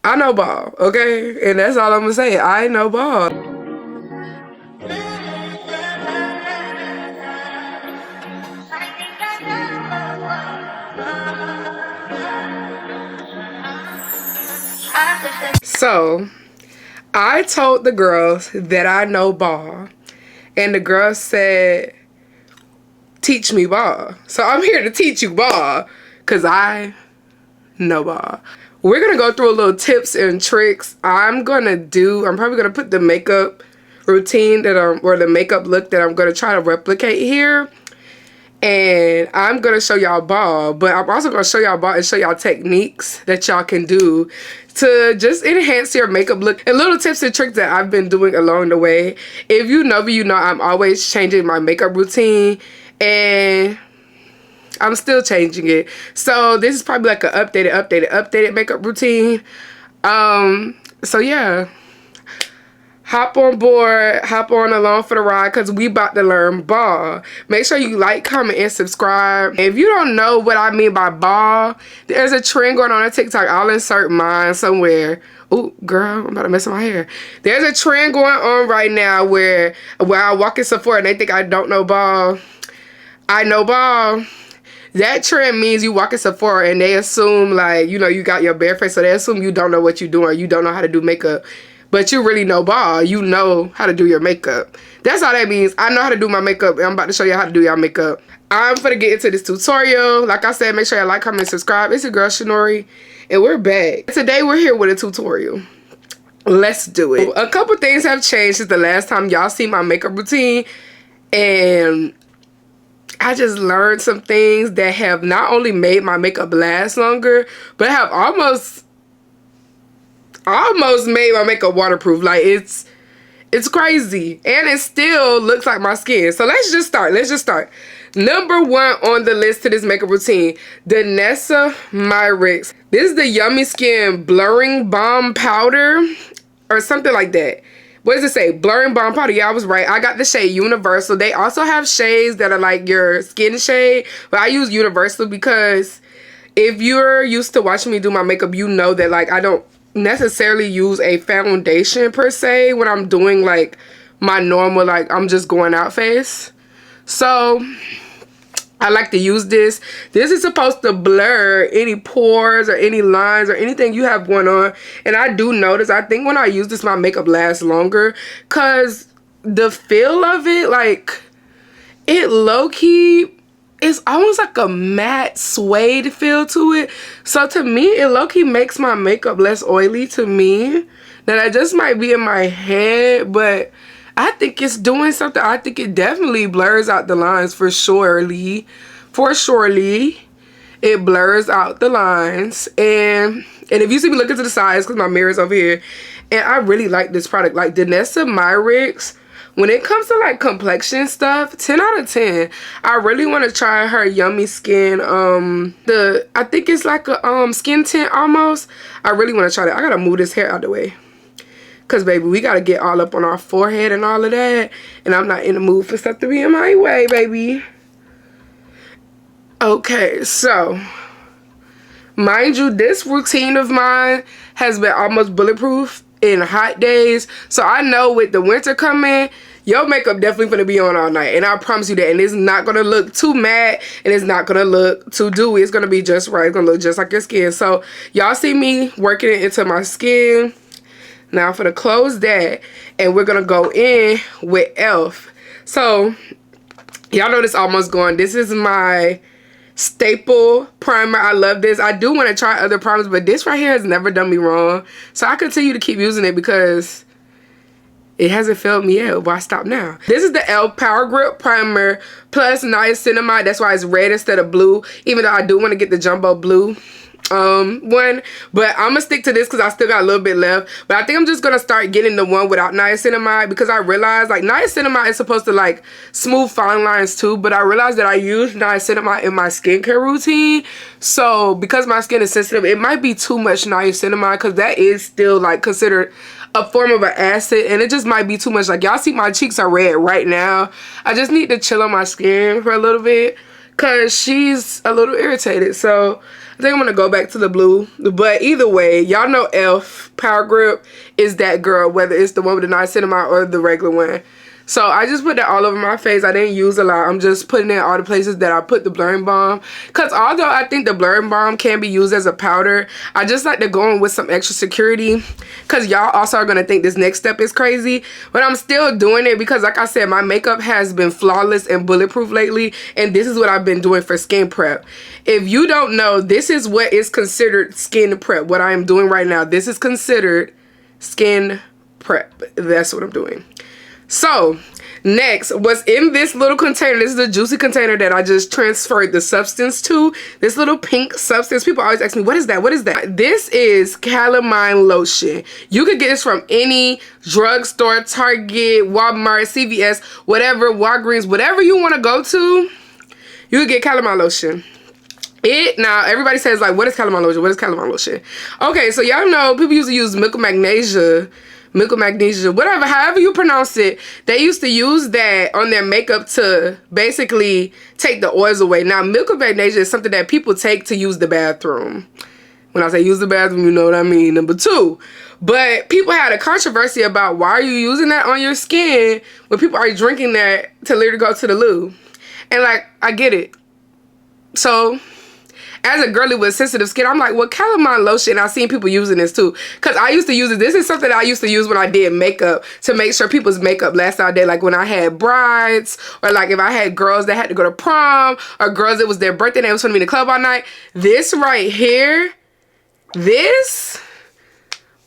I know ball, okay? And that's all I'm gonna say. I know ball. So, I told the girls that I know ball. And the girls said, teach me ball. So I'm here to teach you ball. Because I know ball. We're going to go through a little tips and tricks. I'm probably going to put the makeup routine or the makeup look that I'm going to try to replicate here. And I'm going to show y'all ball, but I'm also going to show y'all ball and show y'all techniques that y'all can do to just enhance your makeup look, and little tips and tricks that I've been doing along the way. If you know me, you know I'm always changing my makeup routine, and I'm still changing it. So this is probably like an updated makeup routine. So yeah. Hop on board, hop on along for the ride, because we about to learn ball. Make sure you like, comment, and subscribe. If you don't know what I mean by ball, there's a trend going on TikTok. I'll insert mine somewhere. Oh, girl, I'm about to mess with my hair. There's a trend going on right now where I walk in Sephora and they think I don't know ball. I know ball. That trend means you walk in Sephora and they assume, like, you know, you got your bare face, so they assume you don't know what you're doing, or you don't know how to do makeup. But you really know ball. You know how to do your makeup. That's all that means. I know how to do my makeup, and I'm about to show you how to do your makeup. I'm gonna get into this tutorial. Like I said, make sure you like, comment, and subscribe. It's your girl, Shanorri, and we're back. Today, we're here with a tutorial. Let's do it. A couple things have changed since the last time y'all see my makeup routine, and I just learned some things that have not only made my makeup last longer, but have almost made my makeup waterproof. Like, it's crazy, and it still looks like my skin. So let's just start. Number one on the list to this makeup routine, Danessa Myricks. This is the Yummy Skin Blurring Balm Powder, or something like that. What does it say? Blurring Balm Powder. Yeah, I was right. I got the shade Universal. They also have shades that are like your skin shade, but I use Universal because if you're used to watching me do my makeup, you know that, like, I don't necessarily use a foundation per se when I'm doing like my normal, like, I'm just going out face. So I like to use this. This is supposed to blur any pores or any lines or anything you have going on. And I do notice, I think when I use this, my makeup lasts longer, because the feel of it, like, it low-key, it's almost like a matte suede feel to it. So to me, it low-key makes my makeup less oily to me. Now, that just might be in my head, but I think it's doing something. I think it definitely blurs out the lines for surely. It blurs out the lines. And if you see me looking to the sides, because my mirror's over here, and I really like this product. Like, Danessa Myricks, when it comes to like complexion stuff, 10 out of 10. I really want to try her Yummy Skin. I think it's like a skin tint almost. I really want to try that. I gotta move this hair out the way, cause baby, we gotta get all up on our forehead and all of that, and I'm not in the mood for stuff to be in my way, baby. Okay, so mind you, this routine of mine has been almost bulletproof in hot days. So I know with the winter coming, your makeup definitely gonna be on all night, and I promise you that. And it's not gonna look too matte, and it's not gonna look too dewy. It's gonna be just right. It's gonna look just like your skin. So y'all see me working it into my skin. Now I'm gonna close that, and we're gonna go in with e.l.f. So y'all know this almost gone. This is my staple primer. I love this. I do want to try other primers, but this right here has never done me wrong. So I continue to keep using it because it hasn't failed me yet. Why stop now? This is the e.l.f. Power Grip Primer plus niacinamide. That's why it's red instead of blue, even though I do want to get the jumbo blue one, but I'm gonna stick to this because I still got a little bit left. But I think I'm just gonna start getting the one without niacinamide, because I realized, like, niacinamide is supposed to like smooth fine lines too, but I realized that I use niacinamide in my skincare routine. So because my skin is sensitive, it might be too much niacinamide, because that is still like considered a form of an acid, and it just might be too much. Like, y'all see my cheeks are red right now. I just need to chill on my skin for a little bit because she's a little irritated. So I think I'm gonna go back to the blue. But either way, y'all know e.l.f. Power Grip is that girl, whether it's the one with the niacinamide or the regular one. So I just put that all over my face. I didn't use a lot. I'm just putting it in all the places that I put the blurring balm. Because although I think the blurring balm can be used as a powder, I just like to go in with some extra security. Because y'all also are going to think this next step is crazy. But I'm still doing it because, like I said, my makeup has been flawless and bulletproof lately. And this is what I've been doing for skin prep. If you don't know, this is what is considered skin prep. What I am doing right now. This is considered skin prep. That's what I'm doing. So next, what's in this little container, this is a juicy container that I just transferred the substance to. This little pink substance, people always ask me, what is that? What is that? This is calamine lotion. You could get this from any drugstore, Target, Walmart, CVS, whatever, Walgreens, whatever you want to go to, you could get calamine lotion. Now everybody says like, what is calamine lotion? What is calamine lotion? Okay, so y'all know people used to use milk of magnesia, whatever, however you pronounce it. They used to use that on their makeup to basically take the oils away. Now, milk of magnesia is something that people take to use the bathroom. When I say use the bathroom, you know what I mean. Number two. But people had a controversy about why are you using that on your skin when people are drinking that to literally go to the loo. And like, I get it. So as a girly with sensitive skin, I'm like, well, calamine lotion, I've seen people using this too. Because I used to use it. This is something that I used to use when I did makeup to make sure people's makeup lasts all day. Like when I had brides, or like if I had girls that had to go to prom, or girls that was their birthday and they was going to be in the club all night. This right here, this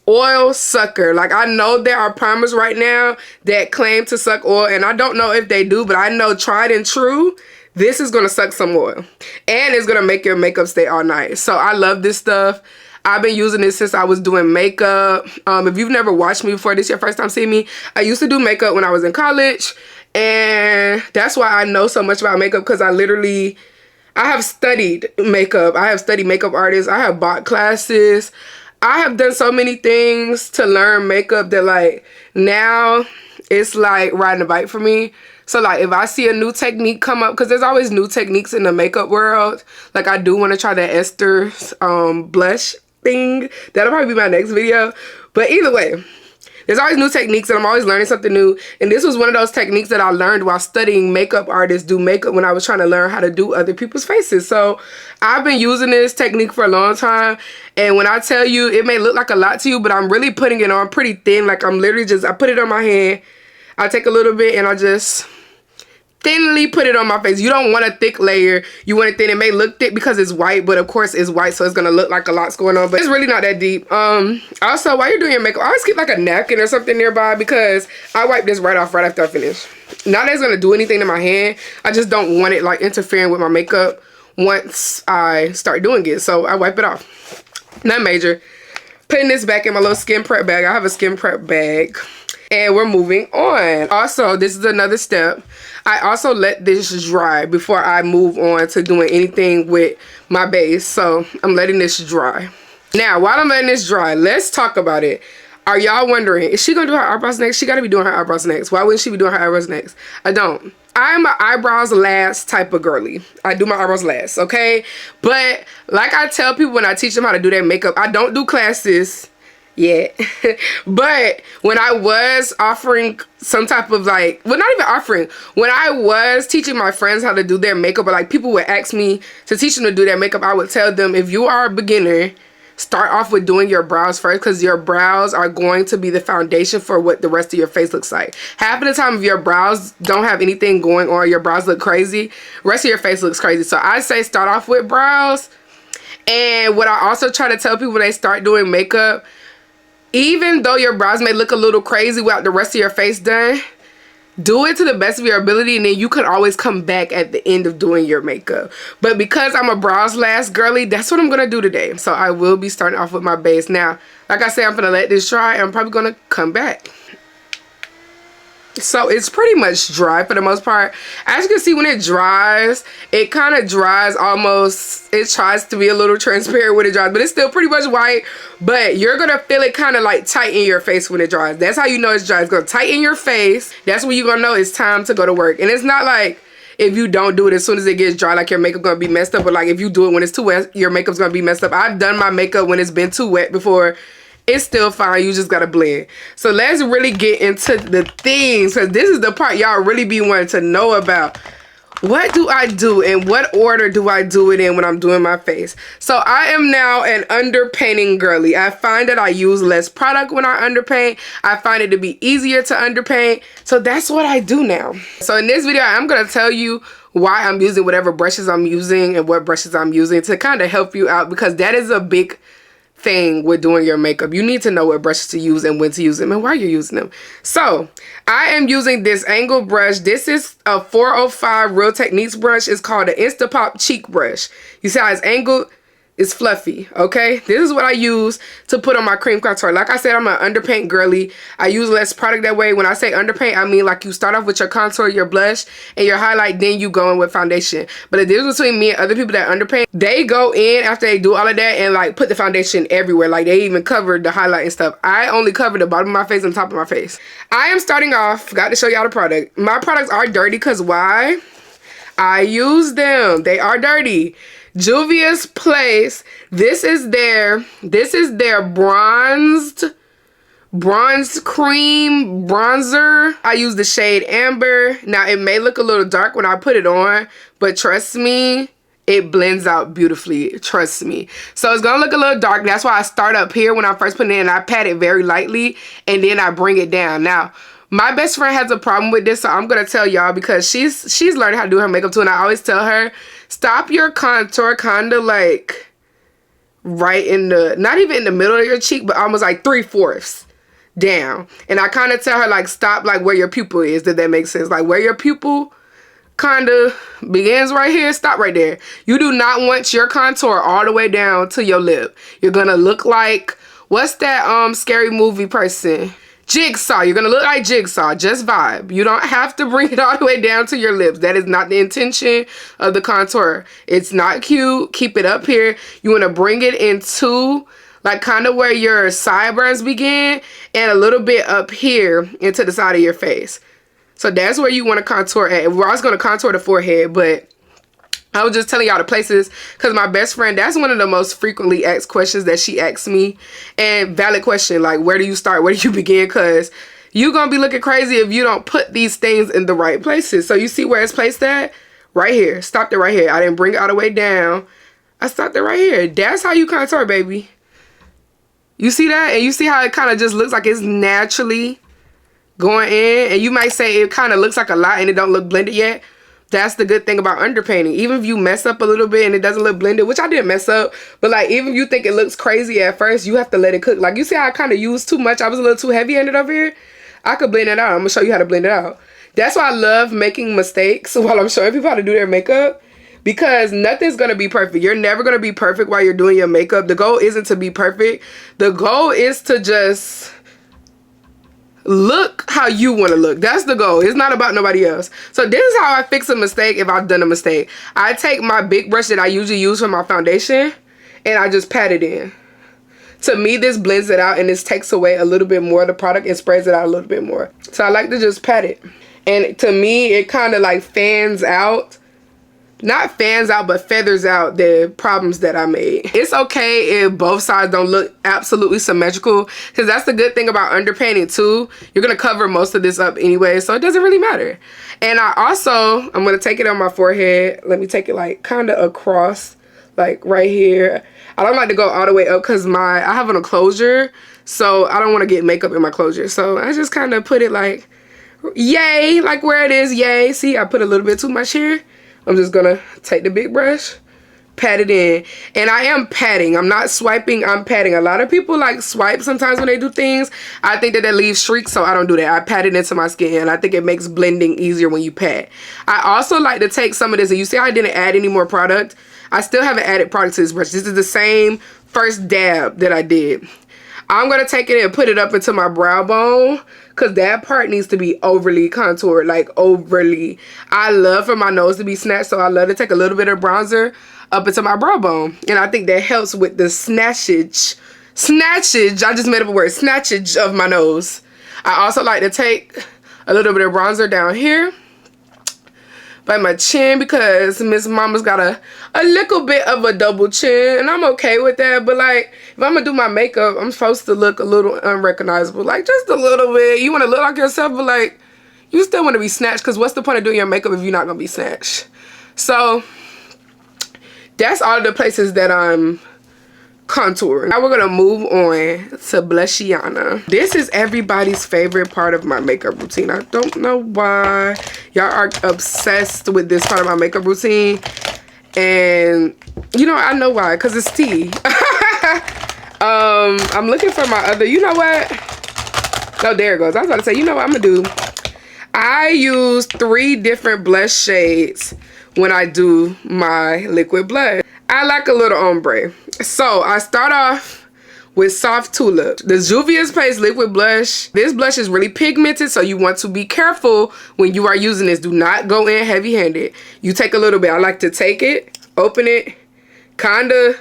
oil sucker. Like I know there are primers right now that claim to suck oil, and I don't know if they do, but I know tried and true, this is going to suck some oil. And it's going to make your makeup stay all night. So I love this stuff. I've been using this since I was doing makeup. If you've never watched me before, this is your first time seeing me, I used to do makeup when I was in college. And that's why I know so much about makeup, because I have studied makeup. I have studied makeup artists. I have bought classes. I have done so many things to learn makeup that like now it's like riding a bike for me. So like if I see a new technique come up, because there's always new techniques in the makeup world. Like I do want to try that Esther's blush thing. That'll probably be my next video. But either way, there's always new techniques and I'm always learning something new. And this was one of those techniques that I learned while studying makeup artists do makeup when I was trying to learn how to do other people's faces. So I've been using this technique for a long time. And when I tell you, it may look like a lot to you, but I'm really putting it on pretty thin. Like I'm literally just, I put it on my hand. I take a little bit and I just thinly put it on my face. You don't want a thick layer. You want it thin. It may look thick because it's white, but of course it's white, so it's gonna look like a lot's going on, but it's really not that deep. Also, while you're doing your makeup, I always keep like a napkin or something nearby because I wipe this right off right after I finish. Not that it's gonna do anything to my hand. I just don't want it like interfering with my makeup once I start doing it, so I wipe it off. Not major. Putting this back in my little skin prep bag. I have a skin prep bag. And we're moving on. Also, this is another step. I also let this dry before I move on to doing anything with my base. So I'm letting this dry. Now, while I'm letting this dry, let's talk about it. Are y'all wondering, is she gonna do her eyebrows next? She gotta be doing her eyebrows next. Why wouldn't she be doing her eyebrows next? I don't. I'm an eyebrows last type of girly. I do my eyebrows last, okay? But like I tell people when I teach them how to do their makeup, I don't do classes yet. But when I was offering some type of like, well, not even offering, when I was teaching my friends how to do their makeup, or like people would ask me to teach them to do their makeup, I would tell them, if you are a beginner, start off with doing your brows first, because your brows are going to be the foundation for what the rest of your face looks like. Half of the time, if your brows don't have anything going on, your brows look crazy, the rest of your face looks crazy. So I say start off with brows. And what I also try to tell people when they start doing makeup, even though your brows may look a little crazy without the rest of your face done, do it to the best of your ability, and then you can always come back at the end of doing your makeup. But because I'm a brows last girly, that's what I'm going to do today. So I will be starting off with my base. Now, like I said, I'm going to let this dry, and I'm probably going to come back. So it's pretty much dry for the most part. As you can see, when it dries, it kind of dries almost, it tries to be a little transparent when it dries, but it's still pretty much white. But you're gonna feel it kind of like tight in your face when it dries. That's how you know it's dry. It's gonna tighten your face. That's when you're gonna know it's time to go to work. And it's not like, if you don't do it as soon as it gets dry, like your makeup gonna be messed up. But like if you do it when it's too wet, your makeup's gonna be messed up. I've done my makeup when it's been too wet before. It's still fine. You just gotta blend. So let's really get into the things, because this is the part y'all really be wanting to know about. What do I do and what order do I do it in when I'm doing my face? So I am now an underpainting girly. I find that I use less product when I underpaint. I find it to be easier to underpaint. So that's what I do now. So in this video, I'm going to tell you why I'm using whatever brushes I'm using and what brushes I'm using to kind of help you out, because that is a big thing with doing your makeup. You need to know what brushes to use and when to use them and why you're using them. So I am using this angle brush. This is a 405 Real Techniques brush. It's called the Instapop Cheek Brush. You see how it's angled? It's fluffy, okay? This is what I use to put on my cream contour. Like I said, I'm an underpaint girly. I use less product that way. When I say underpaint, I mean like you start off with your contour, your blush, and your highlight, then you go in with foundation. But the difference between me and other people that underpaint, they go in after they do all of that and like put the foundation everywhere. Like they even cover the highlight and stuff. I only cover the bottom of my face and top of my face. I am starting off, forgot to show y'all the product. My products are dirty because why? I use them. They are dirty. Juvia's Place. This is their bronze cream bronzer. I use the shade Amber. Now it may look a little dark when I put it on, but trust me, it blends out beautifully. Trust me. So it's gonna look a little dark. That's why I start up here when I first put it in. I pat it very lightly and then I bring it down. Now my best friend has a problem with this, so I'm gonna tell y'all, because she's learning how to do her makeup too, and I always tell her, stop your contour kind of like right in the, not even in the middle of your cheek, but almost like 3/4 down. And I kind of tell her like stop like where your pupil is. Did that make sense? Like where your pupil kind of begins right here, stop right there. You do not want your contour all the way down to your lip. You're gonna look like, what's that scary movie person? Jigsaw. You're gonna look like Jigsaw. Just vibe. You don't have to bring it all the way down to your lips. That is not the intention of the contour. It's not cute. Keep it up here. You want to bring it into like kind of where your sideburns begin and a little bit up here into the side of your face. So that's where you want to contour at. We're also going to contour the forehead, but I was just telling y'all the places because my best friend, that's one of the most frequently asked questions that she asks me. And valid question, like where do you start? Where do you begin? Because you're going to be looking crazy if you don't put these things in the right places. So you see where it's placed at? Right here. Stopped it right here. I didn't bring it all the way down. I stopped it right here. That's how you contour, baby. You see that? And you see how it kind of just looks like it's naturally going in? And you might say it kind of looks like a lot and it don't look blended yet. That's the good thing about underpainting. Even if you mess up a little bit and it doesn't look blended, which I didn't mess up, but like even if you think it looks crazy at first, you have to let it cook. Like you see how I kind of used too much? I was a little too heavy-handed over here. I could blend it out. I'm gonna show you how to blend it out. That's why I love making mistakes while I'm showing people how to do their makeup, because nothing's gonna be perfect. You're never gonna be perfect while you're doing your makeup. The goal isn't to be perfect. The goal is to just look how you want to look. That's the goal. It's not about nobody else. So this is how I fix a mistake if I've done a mistake. I take my big brush that I usually use for my foundation and I just pat it in. To me, this blends it out and this takes away a little bit more of the product and spreads it out a little bit more. So I like to just pat it. And to me, it kind of like fans out. Not fans out, but feathers out the problems that I made. It's okay if both sides don't look absolutely symmetrical, because that's the good thing about underpainting too. You're going to cover most of this up anyway, so it doesn't really matter. And I'm going to take it on my forehead. Let me take it like kind of across, like right here. I don't like to go all the way up because I have an enclosure, so I don't want to get makeup in my closure. So I just kind of put it like, yay, like where it is, yay. See, I put a little bit too much here. I'm just gonna take the big brush, pat it in. And I am patting. I'm not swiping, I'm patting. A lot of people like swipe sometimes when they do things. I think that leaves streaks, so I don't do that. I pat it into my skin, and I think it makes blending easier when you pat. I also like to take some of this, and you see how I didn't add any more product? I still haven't added product to this brush. This is the same first dab that I did. I'm gonna take it and put it up into my brow bone, because that part needs to be overly contoured, like overly. I love for my nose to be snatched, so I love to take a little bit of bronzer up into my brow bone. And I think that helps with the snatchage, I just made up a word, snatchage of my nose. I also like to take a little bit of bronzer down here, by my chin because Miss Mama's got a little bit of a double chin, and I'm okay with that. But like, if I'm gonna do my makeup, I'm supposed to look a little unrecognizable, like just a little bit. You want to look like yourself, but like, you still want to be snatched, because what's the point of doing your makeup if you're not gonna be snatched? So that's all the places that I'm contouring. Now we're gonna move on to Blushiana. This is everybody's favorite part of my makeup routine. I don't know why y'all are obsessed with this part of my makeup routine, and you know, I know why, because it's tea. I'm looking for my other, you know what, no, there it goes. I was about to say, you know what I'm gonna do, I use 3 different blush shades when I do my liquid blush. I like a little ombre, so I start off with Soft Tulip, the Juvia's Place liquid blush. This blush is really pigmented, so you want to be careful when you are using this. Do not go in heavy-handed. You take a little bit. I like to take it, open it, kind of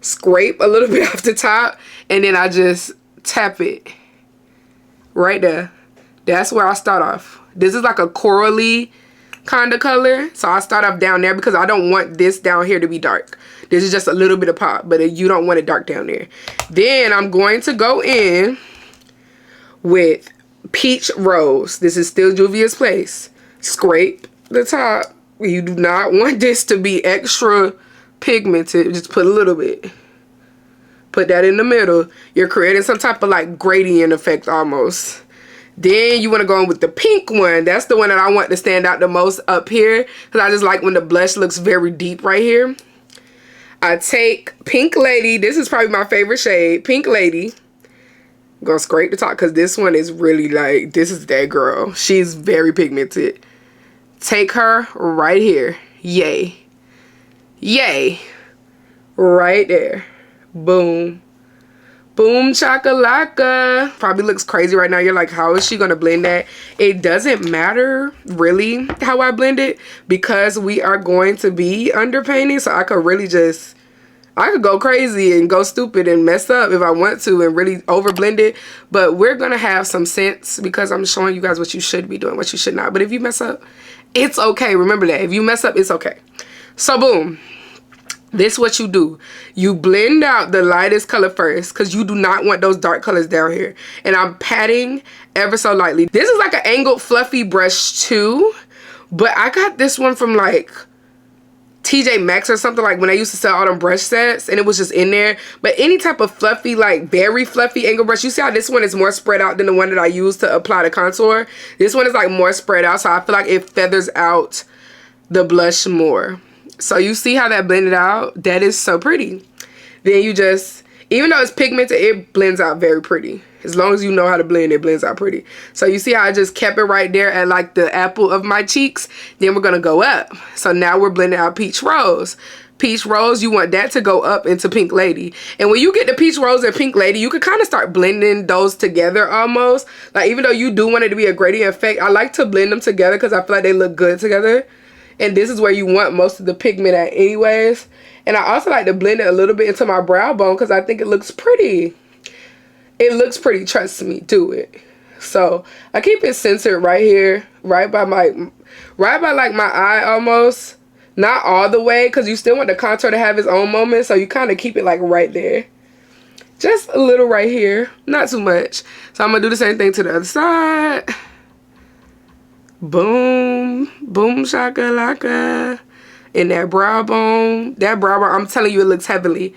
scrape a little bit off the top, and then I just tap it right there. That's where I start off. This is like a corally kind of color, so I start off down there because I don't want this down here to be dark. This is just a little bit of pop, but you don't want it dark down there. Then I'm going to go in with Peach Rose. This is still Juvia's Place. Scrape the top. You do not want this to be extra pigmented. Just put a little bit. Put that in the middle. You're creating some type of like gradient effect almost. Then you want to go in with the pink one. That's the one that I want to stand out the most up here, because I just like when the blush looks very deep right here. I take Pink Lady. This is probably my favorite shade, Pink Lady. I'm going to scrape the top because this one is really like, this is that girl. She's very pigmented. Take her right here. Yay. Yay. Right there. Boom. Boom chakalaka. Probably looks crazy right now. You're like, how is she gonna blend that? It doesn't matter really how I blend it, because we are going to be underpainting, so I could really just, I could go crazy and go stupid and mess up if I want to and really over blend it. But we're gonna have some sense, because I'm showing you guys what you should be doing, what you should not. But if you mess up, it's okay. Remember that. If you mess up, it's okay. So boom. This is what you do. You blend out the lightest color first, because you do not want those dark colors down here. And I'm patting ever so lightly. This is like an angled fluffy brush too, but I got this one from like TJ Maxx or something, like when I used to sell all them brush sets, and it was just in there. But any type of fluffy, like very fluffy angle brush, you see how this one is more spread out than the one that I use to apply the contour? This one is like more spread out, so I feel like it feathers out the blush more. So you see how that blended out? That is so pretty. Then you just, even though it's pigmented, it blends out very pretty. As long as you know how to blend, it blends out pretty. So you see how I just kept it right there at like the apple of my cheeks? Then we're gonna go up. So now we're blending out Peach Rose. Peach Rose, you want that to go up into Pink Lady. And when you get the Peach Rose and Pink Lady, you can kind of start blending those together almost. Like, even though you do want it to be a gradient effect, I like to blend them together because I feel like they look good together. And this is where you want most of the pigment at anyways. And I also like to blend it a little bit into my brow bone because I think it looks pretty. It looks pretty, trust me, do it. So I keep it centered right here, right by like my eye almost. Not all the way, because you still want the contour to have its own moment. So you kind of keep it like right there. Just a little right here, not too much. So I'm gonna do the same thing to the other side. Boom, boom shakalaka. And that brow bone, I'm telling you, it looks heavenly.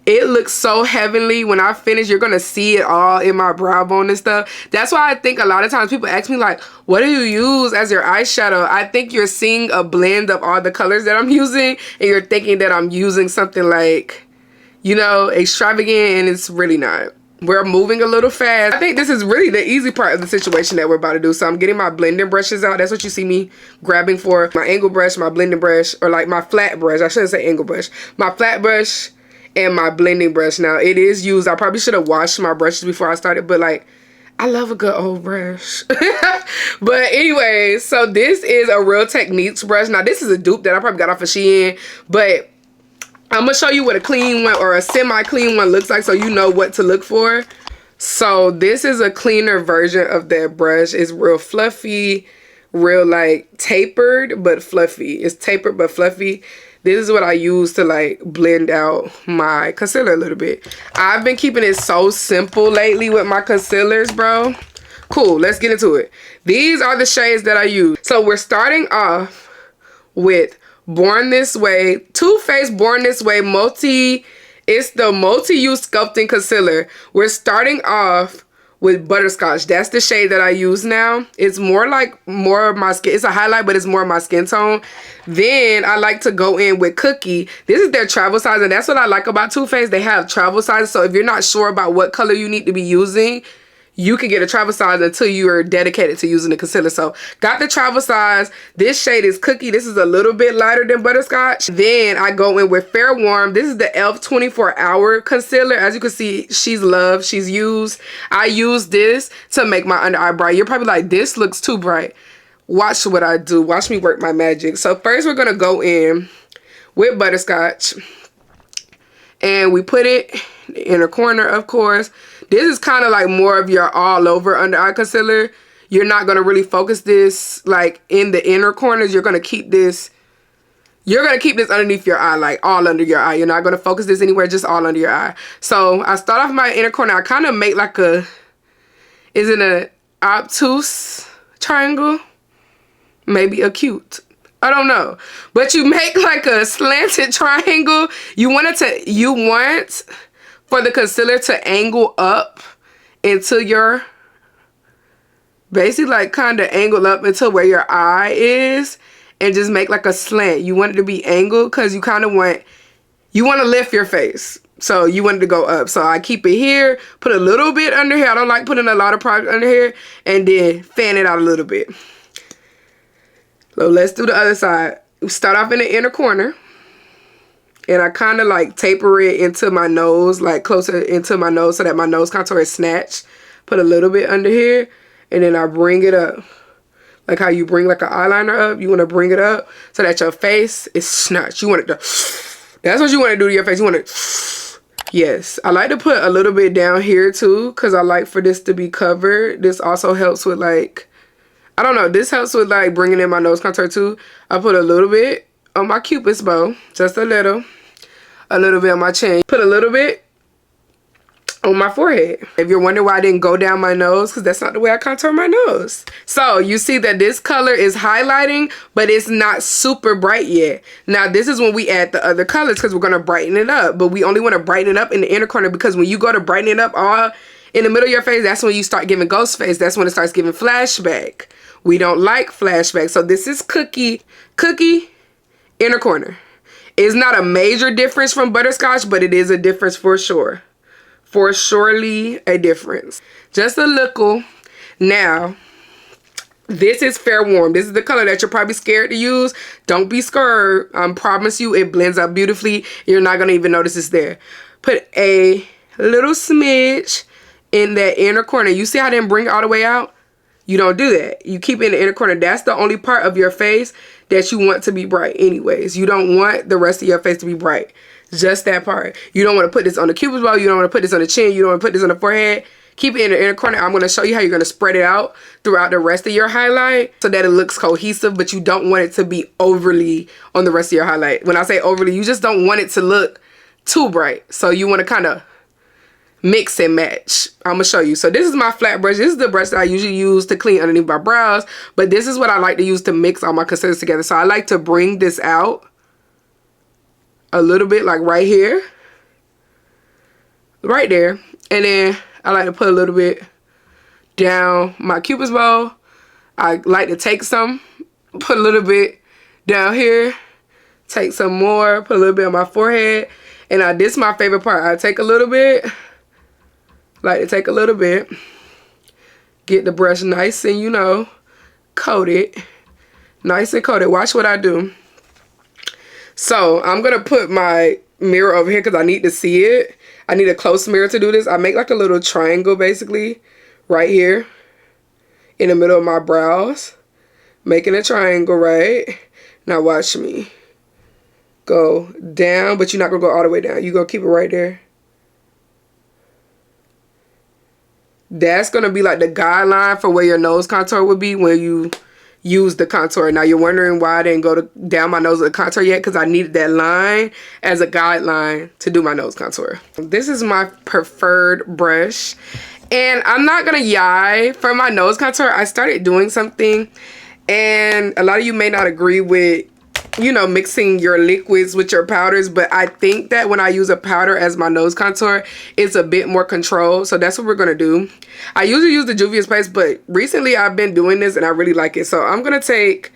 It looks so heavenly. When I finish, you're gonna see it all in my brow bone and stuff. That's why I think a lot of times people ask me like, what do you use as your eyeshadow? I think you're seeing a blend of all the colors that I'm using, and you're thinking that I'm using something like, you know, extravagant, and it's really not. We're moving a little fast. I think this is really the easy part of the situation that we're about to do. So I'm getting my blending brushes out. That's what you see me grabbing for. My angle brush, my blending brush, or like my flat brush. I shouldn't say angle brush. My flat brush and my blending brush. Now it is used. I probably should have washed my brushes before I started, but like, I love a good old brush. But anyway, so this is a Real Techniques brush. Now this is a dupe that I probably got off of Shein, but I'm gonna show you what a clean one or a semi-clean one looks like so you know what to look for. So this is a cleaner version of that brush. It's real fluffy, real like tapered but fluffy. It's tapered but fluffy. This is what I use to like blend out my concealer a little bit. I've been keeping it so simple lately with my concealers, bro. Cool, let's get into it. These are the shades that I use. So we're starting off with Born This Way, Too Faced Born This Way it's the multi-use sculpting concealer. We're starting off with Butterscotch. That's the shade that I use now. It's more of my skin. It's a highlight, but it's more of my skin tone. Then I like to go in with Cookie. This is their travel size, and that's what I like about Too Faced. They have travel sizes, so if you're not sure about what color you need to be using, you can get a travel size until you are dedicated to using the concealer. So got the travel size. This shade is Cookie. This is a little bit lighter than Butterscotch. Then I go in with Fair Warm. This is the e.l.f. 24-hour concealer. As you can see, she's loved, she's used. I use this to make my under eye bright. You're probably like, this looks too bright. Watch what I do. Watch me work my magic. So first we're gonna go in with Butterscotch. And we put it in the inner corner, of course. This is kind of like more of your all over under eye concealer. You're not going to really focus this like in the inner corners. You're going to keep this underneath your eye, like all under your eye. You're not going to focus this anywhere, just all under your eye. So I start off my inner corner. I kind of make like is it an obtuse triangle? Maybe acute. I don't know. But you make like a slanted triangle. You want for the concealer to angle up into your, basically like kind of angle up into where your eye is and just make like a slant. You want it to be angled because you kind of want to lift your face. So you want it to go up. So I keep it here, put a little bit under here. I don't like putting a lot of product under here, and then fan it out a little bit. So let's do the other side. We start off in the inner corner. And I kind of like taper it into my nose, like closer into my nose so that my nose contour is snatched. Put a little bit under here. And then I bring it up. Like how you bring like an eyeliner up. You want to bring it up so that your face is snatched. You want it to... That's what you want to do to your face. You want to... Yes. I like to put a little bit down here too, because I like for this to be covered. This also helps with like... I don't know. This helps with like bringing in my nose contour too. I put a little bit on my Cupid's bow, just a little bit on my chin, put a little bit on my forehead. If you're wondering why I didn't go down my nose, because that's not the way I contour my nose. So you see that this color is highlighting, but it's not super bright yet. Now this is when we add the other colors, because we're going to brighten it up, but we only want to brighten it up in the inner corner, because when you go to brighten it up all in the middle of your face, that's when you start giving ghost face. That's when it starts giving flashback. We don't like flashback. So this is Cookie, inner corner. It's not a major difference from Butterscotch, but it is a difference for sure. For surely a difference. Just a little. Now, this is Fair Warm. This is the color that you're probably scared to use. Don't be scared. I promise you it blends out beautifully. You're not going to even notice it's there. Put a little smidge in that inner corner. You see how I didn't bring it all the way out? You don't do that. You keep it in the inner corner. That's the only part of your face that you want to be bright anyways. You don't want the rest of your face to be bright. Just that part. You don't want to put this on the Cupid's bow. You don't want to put this on the chin. You don't want to put this on the forehead. Keep it in the inner corner. I'm going to show you how you're going to spread it out throughout the rest of your highlight so that it looks cohesive, but you don't want it to be overly on the rest of your highlight. When I say overly, you just don't want it to look too bright. So you want to kind of mix and match. I'm gonna show you. So this is my flat brush. This is the brush that I usually use to clean underneath my brows, but this is what I like to use to mix all my concealers together. So I like to bring this out a little bit, like right here, right there, and then I like to put a little bit down my Cupid's bow. I like to take some, put a little bit down here, take some more, put a little bit on my forehead, and this is my favorite part. I take a little bit. Like to take a little bit, get the brush nice and, you know, coated, nice and coated. Watch what I do. So I'm going to put my mirror over here because I need to see it. I need a close mirror to do this. I make like a little triangle basically right here in the middle of my brows. Making a triangle, right? Now watch me. Go down, but you're not going to go all the way down. You're going to keep it right there. That's going to be like the guideline for where your nose contour would be when you use the contour. Now you're wondering why I didn't go down my nose with the contour yet, because I needed that line as a guideline to do my nose contour. This is my preferred brush, and I'm not gonna lie, for my nose contour I started doing something, and a lot of you may not agree with, you know, mixing your liquids with your powders, but I think that when I use a powder as my nose contour, it's a bit more controlled. So that's what we're gonna do. I usually use the Juvia's Place, but recently I've been doing this and I really like it. So I'm gonna take,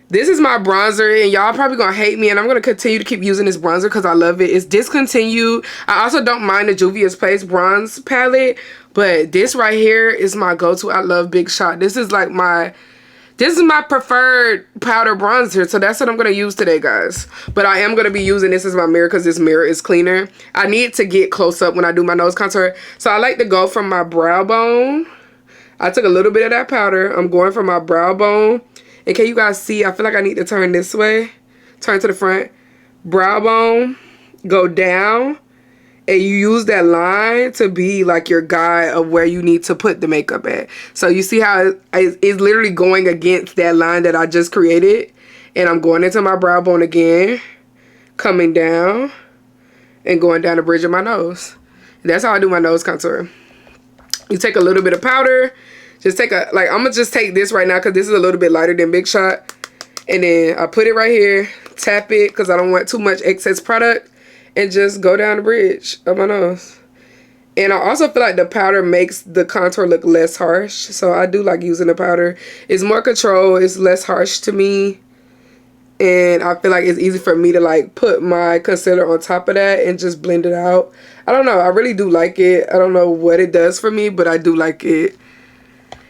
this is my bronzer, and y'all probably gonna hate me, and I'm gonna continue to keep using this bronzer because I love it. It's discontinued. I also don't mind the Juvia's Place bronze palette, but this right here is my go-to. I love Big Shot. This is my preferred powder bronzer, so that's what I'm going to use today, guys. But I am going to be using this as my mirror because this mirror is cleaner. I need to get close up when I do my nose contour, so I like to go from my brow bone. I took a little bit of that powder. I'm going from my brow bone. And can you guys see? I feel like I need to turn this way. Turn to the front. Brow bone. Go down. And you use that line to be like your guide of where you need to put the makeup at. So you see how it's literally going against that line that I just created. And I'm going into my brow bone again. Coming down. And going down the bridge of my nose. And that's how I do my nose contour. You take a little bit of powder. Just take I'm going to just take this right now because this is a little bit lighter than Big Shot. And then I put it right here. Tap it because I don't want too much excess product. And just go down the bridge of my nose. And I also feel like the powder makes the contour look less harsh. So I do like using the powder. It's more control. It's less harsh to me. And I feel like it's easy for me to like put my concealer on top of that and just blend it out. I don't know. I really do like it. I don't know what it does for me, but I do like it.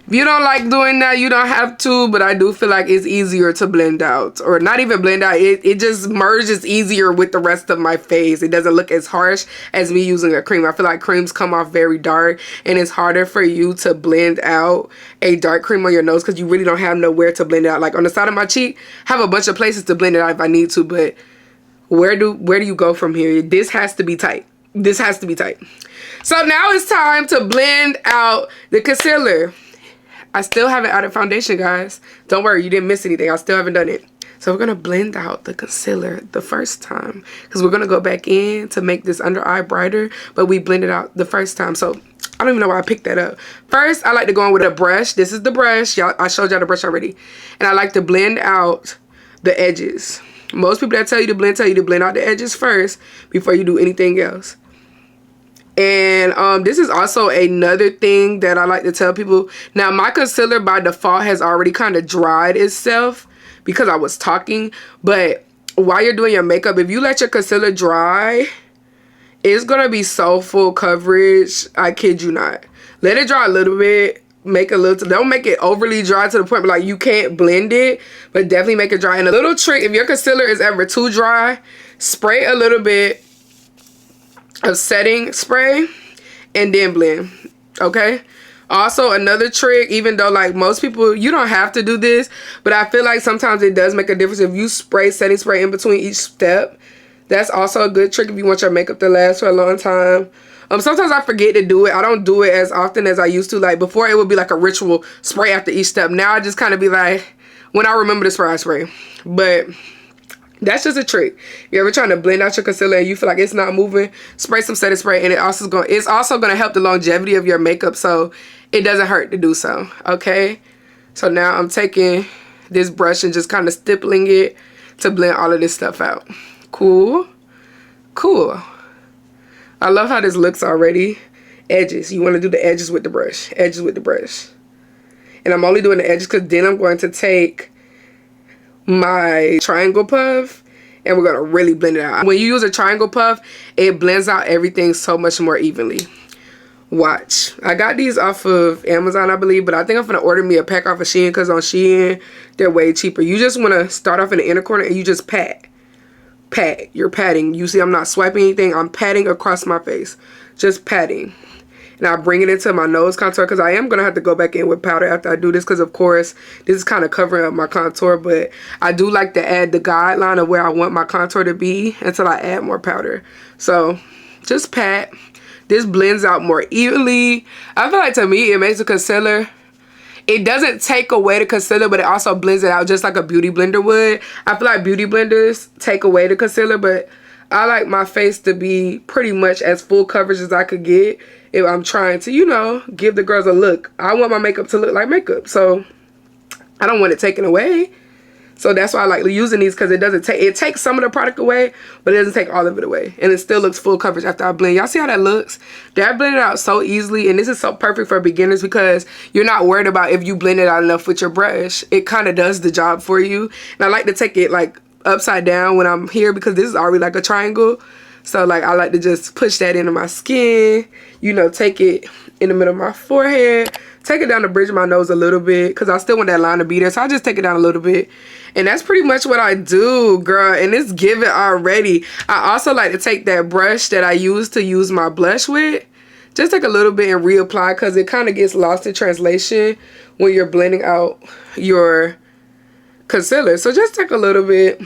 If you don't like doing that, you don't have to, but I do feel like it's easier to blend out. Or not even blend out, it just merges easier with the rest of my face. It doesn't look as harsh as me using a cream. I feel like creams come off very dark, and it's harder for you to blend out a dark cream on your nose because you really don't have nowhere to blend it out. Like on the side of my cheek, I have a bunch of places to blend it out if I need to, but where do you go from here? This has to be tight. This has to be tight. So now it's time to blend out the concealer. I still haven't added foundation, guys. Don't worry, you didn't miss anything. I still haven't done it. So we're going to blend out the concealer the first time because we're going to go back in to make this under eye brighter, but we blended out the first time. So I don't even know why I picked that up. First, I like to go in with a brush. This is the brush. I showed y'all the brush already. And I like to blend out the edges. Most people that tell you to blend out the edges first before you do anything else. And this is also another thing that I like to tell people. Now, my concealer by default has already kind of dried itself because I was talking. But while you're doing your makeup, if you let your concealer dry, it's going to be so full coverage. I kid you not. Let it dry a little bit. Make a little, don't make it overly dry to the point where like you can't blend it, but definitely make it dry. And a little trick, if your concealer is ever too dry, spray a little bit of setting spray and then blend. Okay, also another trick, even though like most people, you don't have to do this, but I feel like sometimes it does make a difference if you spray setting spray in between each step. That's also a good trick if you want your makeup to last for a long time. Sometimes I forget to do it. I don't do it as often as I used to. Like before, it would be like a ritual spray after each step. Now I just kind of be like, when I remember to spray, I spray. But that's just a trick. If you're ever trying to blend out your concealer and you feel like it's not moving, spray some setting spray, and it's also gonna help the longevity of your makeup, so it doesn't hurt to do so. Okay, so now I'm taking this brush and just kind of stippling it to blend all of this stuff out. Cool. I love how this looks already. Edges, you want to do the edges with the brush. Edges with the brush. And I'm only doing the edges because then I'm going to take my triangle puff and we're going to really blend it out. When you use a triangle puff, it blends out everything so much more evenly. Watch. I got these off of Amazon, I believe, but I think I'm going to order me a pack off of Shein because on Shein, they're way cheaper. You just want to start off in the inner corner and you just pat. You're patting. You see I'm not swiping anything. I'm patting across my face. Just patting. And I bring it into my nose contour because I am going to have to go back in with powder after I do this because, of course, this is kind of covering up my contour. But I do like to add the guideline of where I want my contour to be until I add more powder. So just pat. This blends out more evenly. I feel like to me, it makes the concealer, It doesn't take away the concealer, but it also blends it out just like a beauty blender would. I feel like beauty blenders take away the concealer, but I like my face to be pretty much as full coverage as I could get if I'm trying to, you know, give the girls a look. I want my makeup to look like makeup, so I don't want it taken away. So that's why I like using these, because it takes some of the product away, but it doesn't take all of it away. And it still looks full coverage after I blend. Y'all see how that looks? That blended out so easily, and this is so perfect for beginners because you're not worried about if you blend it out enough with your brush. It kind of does the job for you. And I like to take it like upside down when I'm here because this is already like a triangle. So like I like to just push that into my skin, you know, take it in the middle of my forehead, take it down the bridge of my nose a little bit because I still want that line to be there. So I just take it down a little bit. And that's pretty much what I do, girl. And it's giving already. I also like to take that brush that I use to use my blush with. Just take a little bit and reapply because it kind of gets lost in translation when you're blending out your concealer. So just take a little bit,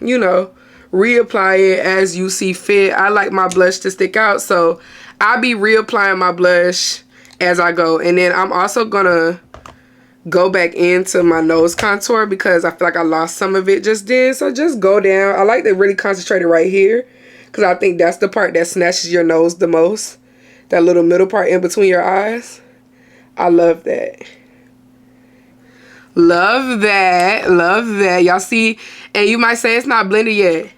you know, reapply it as you see fit. I like my blush to stick out, so I'll be reapplying my blush as I go. And then I'm also gonna go back into my nose contour because I feel like I lost some of it just then. So just go down. I like to really concentrate it right here because I think that's the part that snatches your nose the most. That little middle part in between your eyes. I love that. Love that. Love that. Y'all see? And you might say it's not blended yet.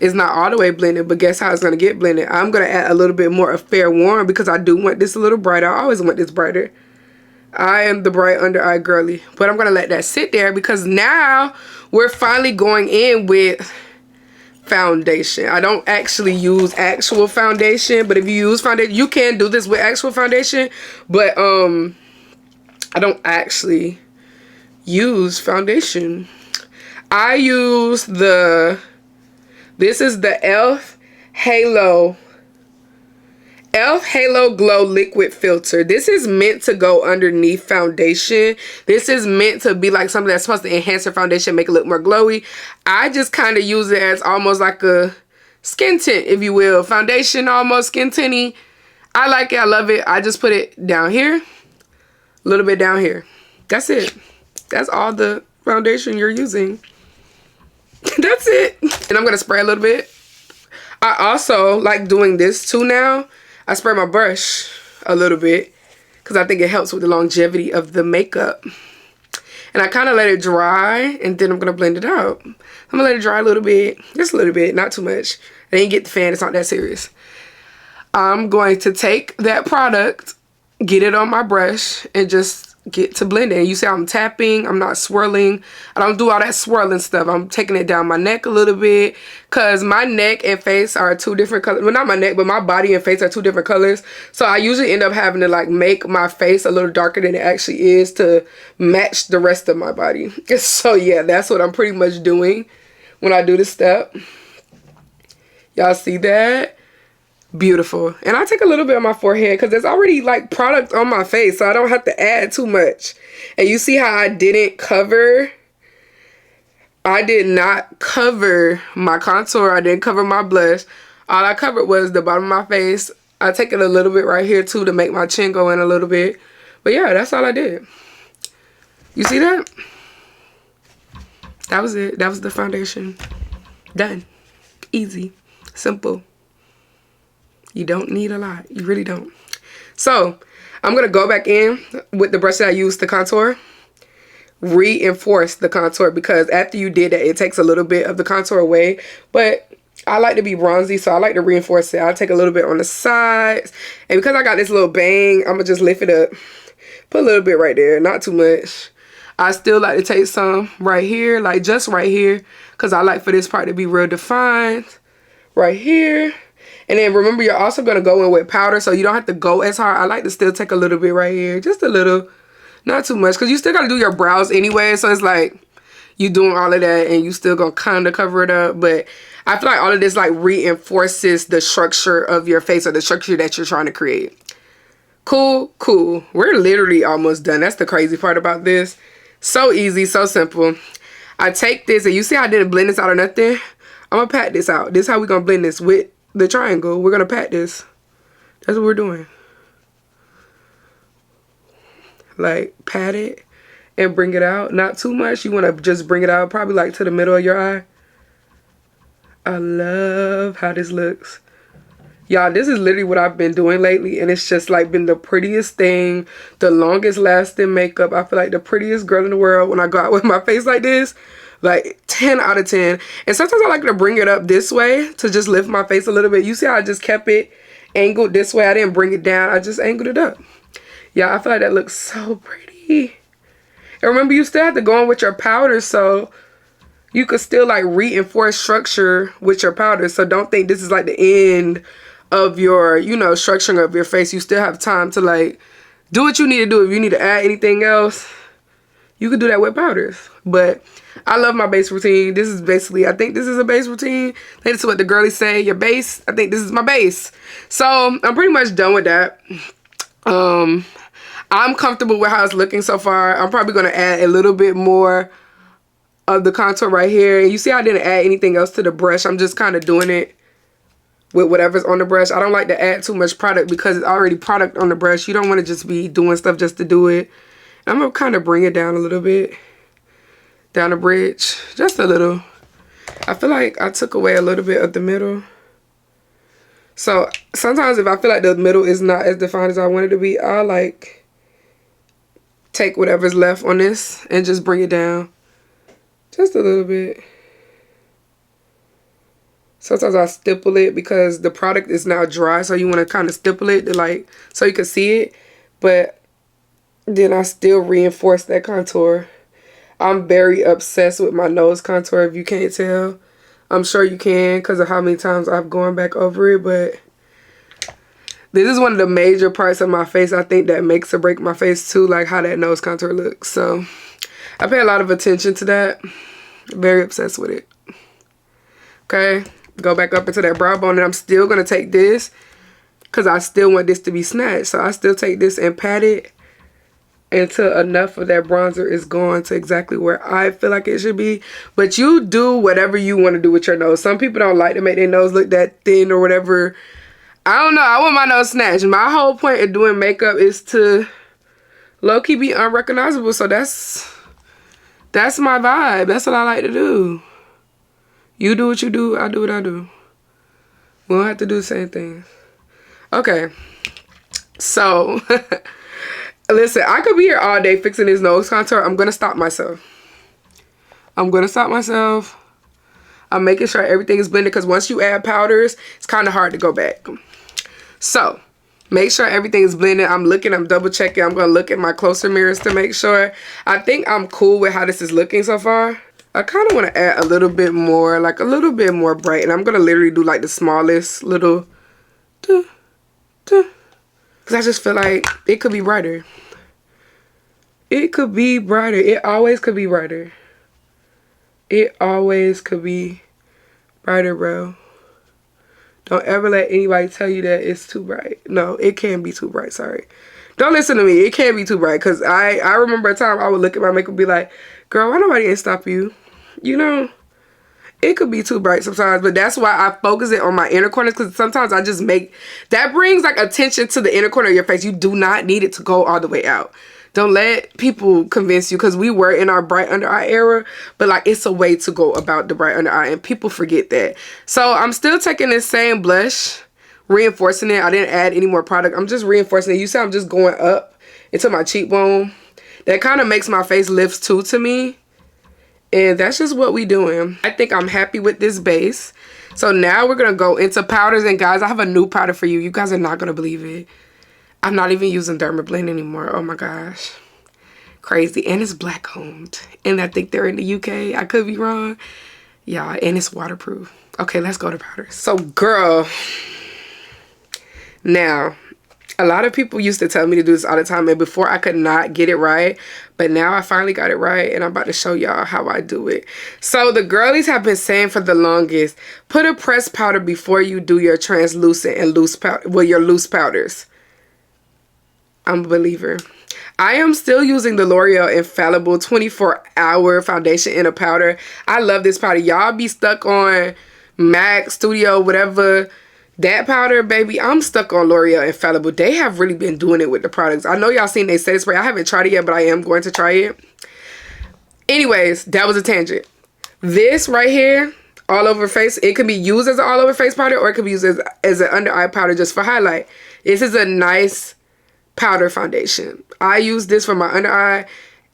It's not all the way blended, but guess how it's going to get blended? I'm going to add a little bit more of Fair Warm because I do want this a little brighter. I always want this brighter. I am the bright under eye girly, but I'm going to let that sit there because now we're finally going in with foundation. I don't actually use actual foundation, but if you use foundation, you can do this with actual foundation, but I don't actually use foundation. I use this is the e.l.f. Halo Glow Liquid Filter. This is meant to go underneath foundation. This is meant to be like something that's supposed to enhance your foundation, make it look more glowy. I just kind of use it as almost like a skin tint, if you will. Foundation, almost skin tinty. I like it. I love it. I just put it down here, a little bit down here. That's it. That's all the foundation you're using. That's it. And I'm going to spray a little bit. I also like doing this too now. I spray my brush a little bit because I think it helps with the longevity of the makeup. And I kind of let it dry, and then I'm going to blend it out. I'm going to let it dry a little bit. Just a little bit, not too much. And then you get the fan. It's not that serious. I'm going to take that product, get it on my brush, and just get to blending. You see I'm tapping, I'm not swirling. I don't do all that swirling stuff. I'm taking it down my neck a little bit because my neck and face are two different colors. Well, not my neck, but my body and face are two different colors. So I usually end up having to like make my face a little darker than it actually is to match the rest of my body. So yeah, that's what I'm pretty much doing when I do this step. Y'all see that? Beautiful. And I take a little bit on my forehead because there's already like product on my face, so I don't have to add too much. And you see how I did not cover my contour. I didn't cover my blush. All I covered was the bottom of my face. I take it a little bit right here too to make my chin go in a little bit. But yeah, that's all I did. You see that? That was it. That was the foundation. Done. Easy. Simple. You don't need a lot. You really don't. So I'm going to go back in with the brush that I used to contour. Reinforce the contour because after you did that, it takes a little bit of the contour away. But I like to be bronzy, so I like to reinforce it. I'll take a little bit on the sides. And because I got this little bang, I'm going to just lift it up. Put a little bit right there. Not too much. I still like to take some right here. Like just right here. Because I like for this part to be real defined. Right here. And then remember, you're also going to go in with powder, so you don't have to go as hard. I like to still take a little bit right here. Just a little. Not too much. Because you still got to do your brows anyway. So it's like you doing all of that and you still going to kind of cover it up. But I feel like all of this like reinforces the structure of your face or the structure that you're trying to create. Cool, cool. We're literally almost done. That's the crazy part about this. So easy, so simple. I take this and you see I didn't blend this out or nothing. I'm going to pat this out. This is how we're going to blend this with the triangle. We're going to pat this. That's what we're doing. like pat it and bring it out. Not too much. You want to just bring it out probably like to the middle of your eye. I love how this looks. Y'all, this is literally what I've been doing lately, and it's just like been the prettiest thing, the longest lasting makeup. I feel like the prettiest girl in the world when I go out with my face like this. Like 10 out of 10. And sometimes I like to bring it up this way to just lift my face a little bit. You see how I just kept it angled this way? I didn't bring it down. I just angled it up. Yeah, I feel like that looks so pretty. And remember, you still have to go in with your powder, so you could still like reinforce structure with your powder. So don't think this is like the end of your, you know, structuring of your face. You still have time to like do what you need to do. If you need to add anything else, you could do that with powders. But I love my base routine. This is basically, I think this is a base routine. That's what the girlies say, your base. I think this is my base. So I'm pretty much done with that. I'm comfortable with how it's looking so far. I'm probably going to add a little bit more of the contour right here. And you see I didn't add anything else to the brush. I'm just kind of doing it with whatever's on the brush. I don't like to add too much product because it's already product on the brush. You don't want to just be doing stuff just to do it. I'm going to kind of bring it down a little bit. Down the bridge. Just a little. I feel like I took away a little bit of the middle. So sometimes if I feel like the middle is not as defined as I want it to be, I'll like take whatever's left on this and just bring it down. Just a little bit. Sometimes I stipple it because the product is now dry, so you want to kind of stipple it to like so you can see it. But then I still reinforce that contour. I'm very obsessed with my nose contour, if you can't tell. I'm sure you can because of how many times I've gone back over it, but this is one of the major parts of my face, I think, that makes or break my face too, like how that nose contour looks. So I pay a lot of attention to that. Very obsessed with it. Okay, go back up into that brow bone, and I'm still going to take this because I still want this to be snatched. So I still take this and pat it until enough of that bronzer is gone to exactly where I feel like it should be. But you do whatever you want to do with your nose. Some people don't like to make their nose look that thin or whatever. I don't know. I want my nose snatched. My whole point of doing makeup is to low-key be unrecognizable. So that's my vibe. That's what I like to do. You do what you do. I do what I do. We don't have to do the same thing. Okay. So, listen, I could be here all day fixing this nose contour. I'm going to stop myself. I'm making sure everything is blended because once you add powders, it's kind of hard to go back. So, make sure everything is blended. I'm double checking. I'm going to look at my closer mirrors to make sure. I think I'm cool with how this is looking so far. I kind of want to add a little bit more, like a little bit more bright. And I'm going to literally do like the smallest little, because I just feel like it could be brighter. It could be brighter. It always could be brighter. It always could be brighter, bro. Don't ever let anybody tell you that it's too bright. No, it can be too bright. Sorry. Don't listen to me. It can be too bright. Because I remember a time I would look at my makeup and be like, girl, why nobody ain't stop you? You know, it could be too bright sometimes. But that's why I focus it on my inner corners. Because sometimes I just make, that brings like attention to the inner corner of your face. You do not need it to go all the way out. Don't let people convince you, because we were in our bright under eye era, but like it's a way to go about the bright under eye and people forget that. So I'm still taking this same blush, reinforcing it. I didn't add any more product. I'm just reinforcing it. You see I'm just going up into my cheekbone. That kind of makes my face lift too to me. And that's just what we doing. I think I'm happy with this base. So now we're going to go into powders. And guys, I have a new powder for you. You guys are not going to believe it. I'm not even using Dermablend anymore. Oh my gosh. Crazy. And it's black owned. And I think they're in the UK. I could be wrong. Yeah, and it's waterproof. Okay, let's go to powders. So girl, now, a lot of people used to tell me to do this all the time, and before I could not get it right, but now I finally got it right, and I'm about to show y'all how I do it. So the girlies have been saying for the longest, put a pressed powder before you do your translucent and loose powder, well, your loose powders. I'm a believer. I am still using the L'Oreal Infallible 24-hour foundation in a powder. I love this powder. Y'all be stuck on MAC, Studio, whatever That powder, baby, I'm stuck on L'Oreal Infallible. They have really been doing it with the products. I know y'all seen they setting spray. I haven't tried it yet, but I am going to try it. Anyways, that was a tangent. This right here, all over face, it can be used as an all over face powder, or it can be used as an under eye powder just for highlight. This is a nice powder foundation. I use this for my under eye,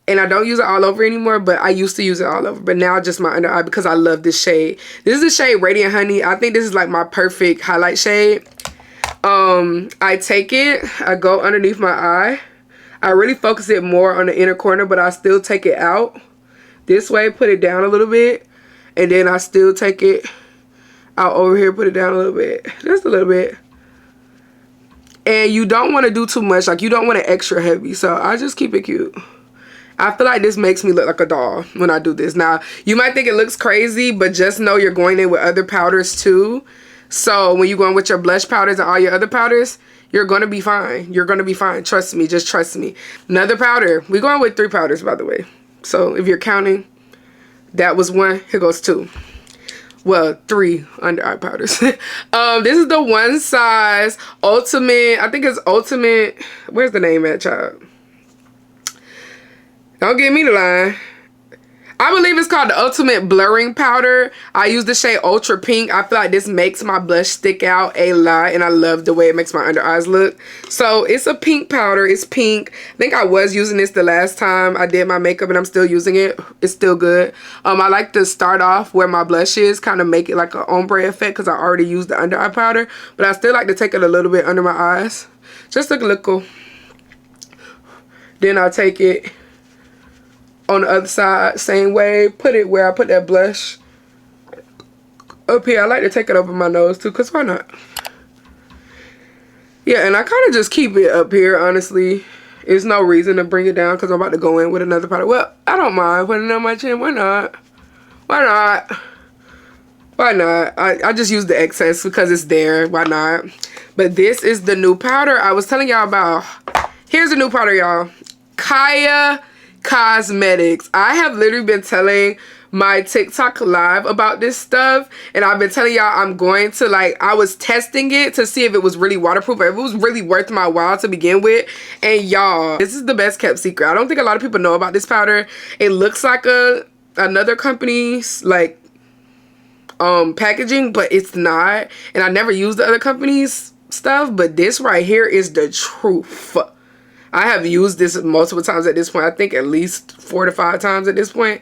and I don't use it all over anymore, but I used to use it all over. But now just my under eye because I love this shade. This is the shade Radiant Honey. I think this is like my perfect highlight shade. I take it, I go underneath my eye. I really focus it more on the inner corner, but I still take it out this way, put it down a little bit, and then I still take it out over here, put it down a little bit, just a little bit. And you don't want to do too much, like you don't want it extra heavy, so I just keep it cute. I feel like this makes me look like a doll when I do this. Now, you might think it looks crazy, but just know you're going in with other powders too. So when you're going with your blush powders and all your other powders, you're going to be fine. You're going to be fine. Trust me. Just trust me. Another powder. We're going with 3 powders, by the way. So if you're counting, that was 1. Here goes 2. Well, 3 under eye powders. This is the One Size Ultimate. I think it's Ultimate. Where's the name at, child? Don't give me the line. I believe it's called the Ultimate Blurring Powder. I use the shade Ultra Pink. I feel like this makes my blush stick out a lot, and I love the way it makes my under eyes look. So it's a pink powder. It's pink. I think I was using this the last time I did my makeup, and I'm still using it. It's still good. I like to start off where my blush is, kind of make it like an ombre effect because I already used the under eye powder. But I still like to take it a little bit under my eyes. Just a little. Then I'll take it on the other side, same way, put it where I put that blush up here. I like to take it over my nose too, because why not? Yeah, and I kind of just keep it up here, honestly. There's no reason to bring it down because I'm about to go in with another powder. Well, I don't mind putting it on my chin. Why not? Why not? Why not? I just use the excess because it's there. Why not? But this is the new powder I was telling y'all about. Here's the new powder, y'all. Kaya Cosmetics. I have literally been telling my TikTok live about this stuff, and I've been telling y'all I'm going to, like, I was testing it to see if it was really waterproof, or if it was really worth my while to begin with. And y'all, this is the best kept secret. I don't think a lot of people know about this powder. It looks like another company's like packaging, but it's not. And I never used the other company's stuff, but this right here is the truth. I have used this multiple times at this point. I think at least 4 to 5 times at this point.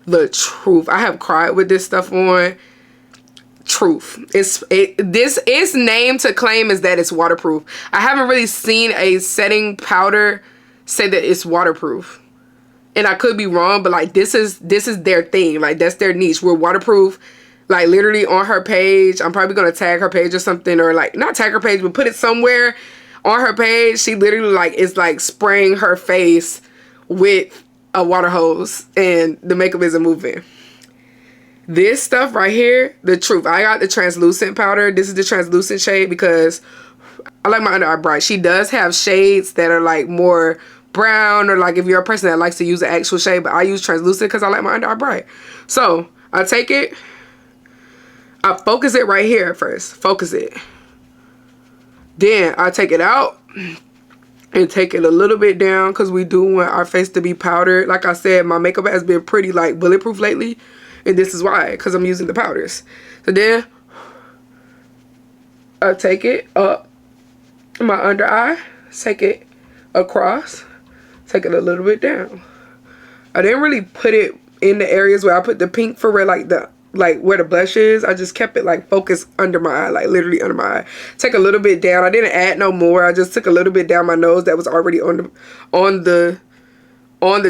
The truth. I have cried with this stuff on. Truth. This is named to claim is that it's waterproof. I haven't really seen a setting powder say that it's waterproof. And I could be wrong, but like this is their thing. Like that's their niche. We're waterproof. Like literally on her page. I'm probably gonna tag her page or something, or like not tag her page, but put it somewhere on her page. She literally like is like spraying her face with a water hose and the makeup isn't moving. This stuff right here, the truth. I got the translucent powder. This is the translucent shade because I like my under eye bright. She does have shades that are like more brown, or like if you're a person that likes to use the actual shade, but I use translucent because I like my under eye bright. So I take it, I focus it right here first. Focus it. Then I take it out and take it a little bit down because we do want our face to be powdered. Like I said, my makeup has been pretty like bulletproof lately, and this is why, because I'm using the powders. So then I take it up my under eye, take it across, take it a little bit down. I didn't really put it in the areas where I put the pink for where like where the blush is. I just kept it like focused under my eye, like literally under my eye. Take a little bit down. I didn't add no more. I just took a little bit down my nose that was already on the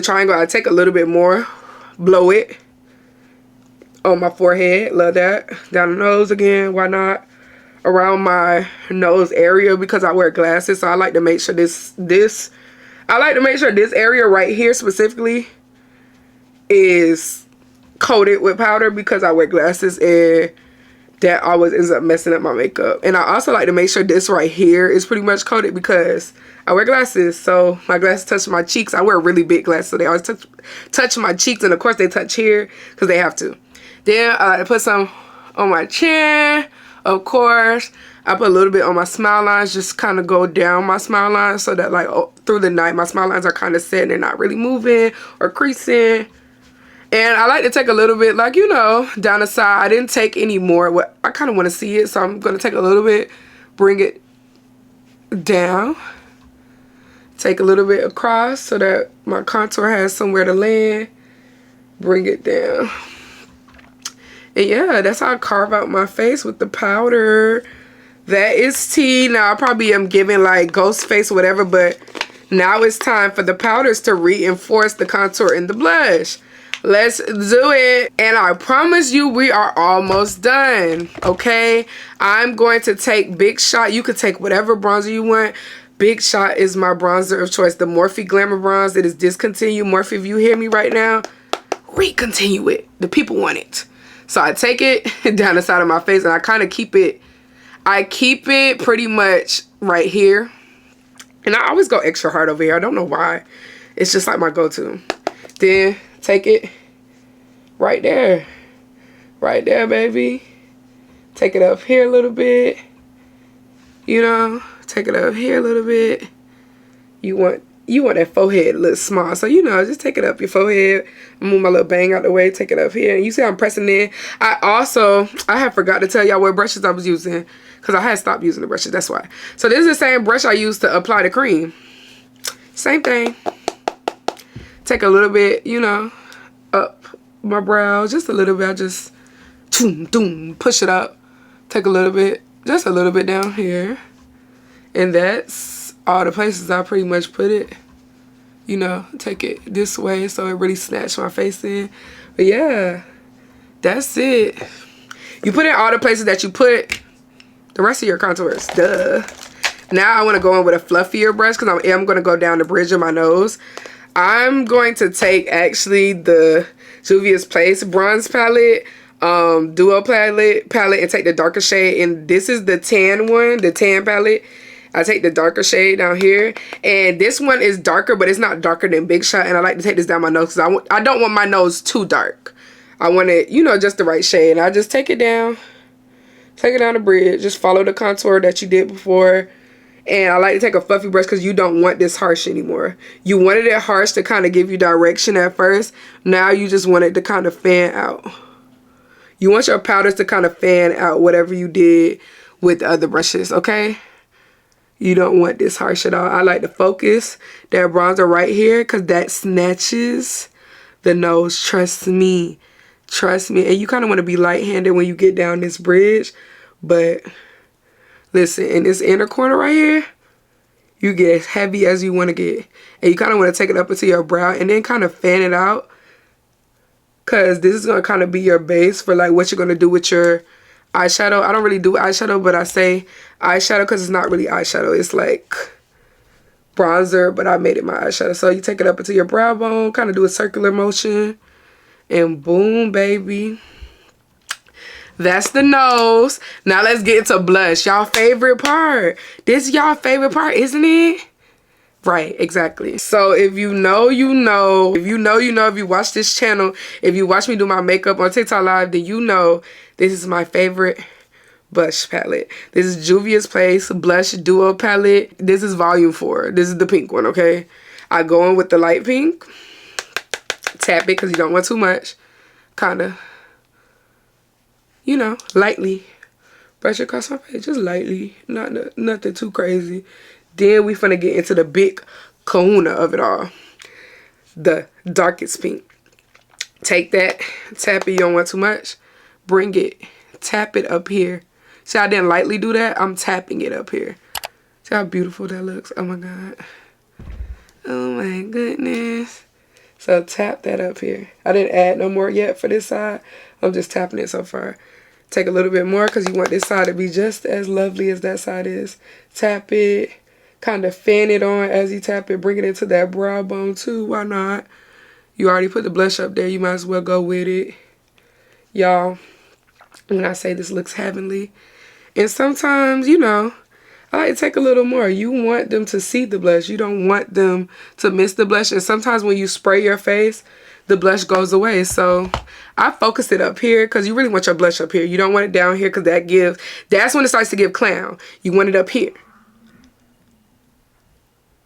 triangle. I take a little bit more, blow it on my forehead. Love that. Down the nose again. Why not? Around my nose area because I wear glasses, so I like to make sure this area right here specifically is coated with powder because I wear glasses, and that always ends up messing up my makeup. And I also like to make sure this right here is pretty much coated because I wear glasses, so my glasses touch my cheeks. I wear really big glasses, so they always touch my cheeks, and of course they touch here because they have to. Then I put some on my chin, Of course, I put a little bit on my smile lines, just kind of go down my smile lines so that like through the night my smile lines are kind of set and they're not really moving or creasing. And I like to take a little bit, like, you know, down the side. I didn't take any more. What I kind of want to see it, so I'm going to take a little bit, bring it down. Take a little bit across so that my contour has somewhere to land. Bring it down. And yeah, that's how I carve out my face with the powder. That is tea. Now I probably am giving like ghost face or whatever, but now it's time for the powders to reinforce the contour and the blush. Let's do it. And I promise you we are almost done, okay? I'm going to take Big Shot. You could take whatever bronzer you want. Big Shot is my bronzer of choice. The Morphe Glamour Bronze. It is discontinued. Morphe, if you hear me right now, recontinue it. The people want it. So I take it down the side of my face and I kind of keep it, pretty much right here. And I always go extra hard over here. I don't know why. It's just like my go-to. Then take it right there. Right there, baby. Take it up here a little bit. You know, take it up here a little bit. You want that forehead a little small. So, you know, just take it up your forehead. Move my little bang out the way. Take it up here. And you see how I'm pressing in. I have forgot to tell y'all what brushes I was using. Because I had stopped using the brushes. That's why. So, this is the same brush I used to apply the cream. Same thing. Take a little bit, you know, up my brows. Just a little bit. I just push it up. Take a little bit. Just a little bit down here. And that's all the places I pretty much put it. You know, take it this way so it really snatched my face in. But yeah, that's it. You put in all the places that you put the rest of your contours. Duh. Now I want to go in with a fluffier brush because I am going to go down the bridge of my nose. I'm going to take actually the Juvia's Place bronze palette, duo palette, and take the darker shade. And this is the tan one, the tan palette. I take the darker shade down here, and this one is darker, but it's not darker than Big Shot, and I like to take this down my nose because I don't want my nose too dark. I want it, you know, just the right shade. And I just take it down the bridge, just follow the contour that you did before. And I like to take a fluffy brush because you don't want this harsh anymore. You wanted it harsh to kind of give you direction at first. Now you just want it to kind of fan out. You want your powders to kind of fan out whatever you did with the other brushes, okay? You don't want this harsh at all. I like to focus that bronzer right here because that snatches the nose. Trust me. Trust me. And you kind of want to be light-handed when you get down this bridge. But listen, in this inner corner right here, you get as heavy as you want to get. And you kind of want to take it up into your brow and then kind of fan it out. Because this is going to kind of be your base for like what you're going to do with your eyeshadow. I don't really do eyeshadow, but I say eyeshadow because it's not really eyeshadow. It's like bronzer, but I made it my eyeshadow. So you take it up into your brow bone, kind of do a circular motion, and boom, baby. That's the nose. Now let's get into blush. Y'all favorite part. This is y'all favorite part, isn't it? Right, exactly. So if you know, you know. If you know, you know. If you watch this channel, if you watch me do my makeup on TikTok Live, then you know this is my favorite blush palette. This is Juvia's Place Blush Duo Palette. This is volume 4. This is the pink one, okay? I go in with the light pink. Tap it because you don't want too much. Kind of, you know, lightly. Brush across my face, just lightly. Nothing too crazy. Then we finna get into the big kahuna of it all. The darkest pink. Take that, tap it, you don't want too much. Bring it, tap it up here. See, I didn't lightly do that. I'm tapping it up here. See how beautiful that looks? Oh my God. Oh my goodness. So tap that up here. I didn't add no more yet for this side. I'm just tapping it so far. Take a little bit more because you want this side to be just as lovely as that side is. Tap it. Kind of fan it on as you tap it. Bring it into that brow bone too. Why not? You already put the blush up there. You might as well go with it. Y'all, when I say this looks heavenly. And sometimes, you know, I like to take a little more. You want them to see the blush. You don't want them to miss the blush. And sometimes when you spray your face, the blush goes away. So I focus it up here because you really want your blush up here. You don't want it down here because that's when it starts to give clown. You want it up here.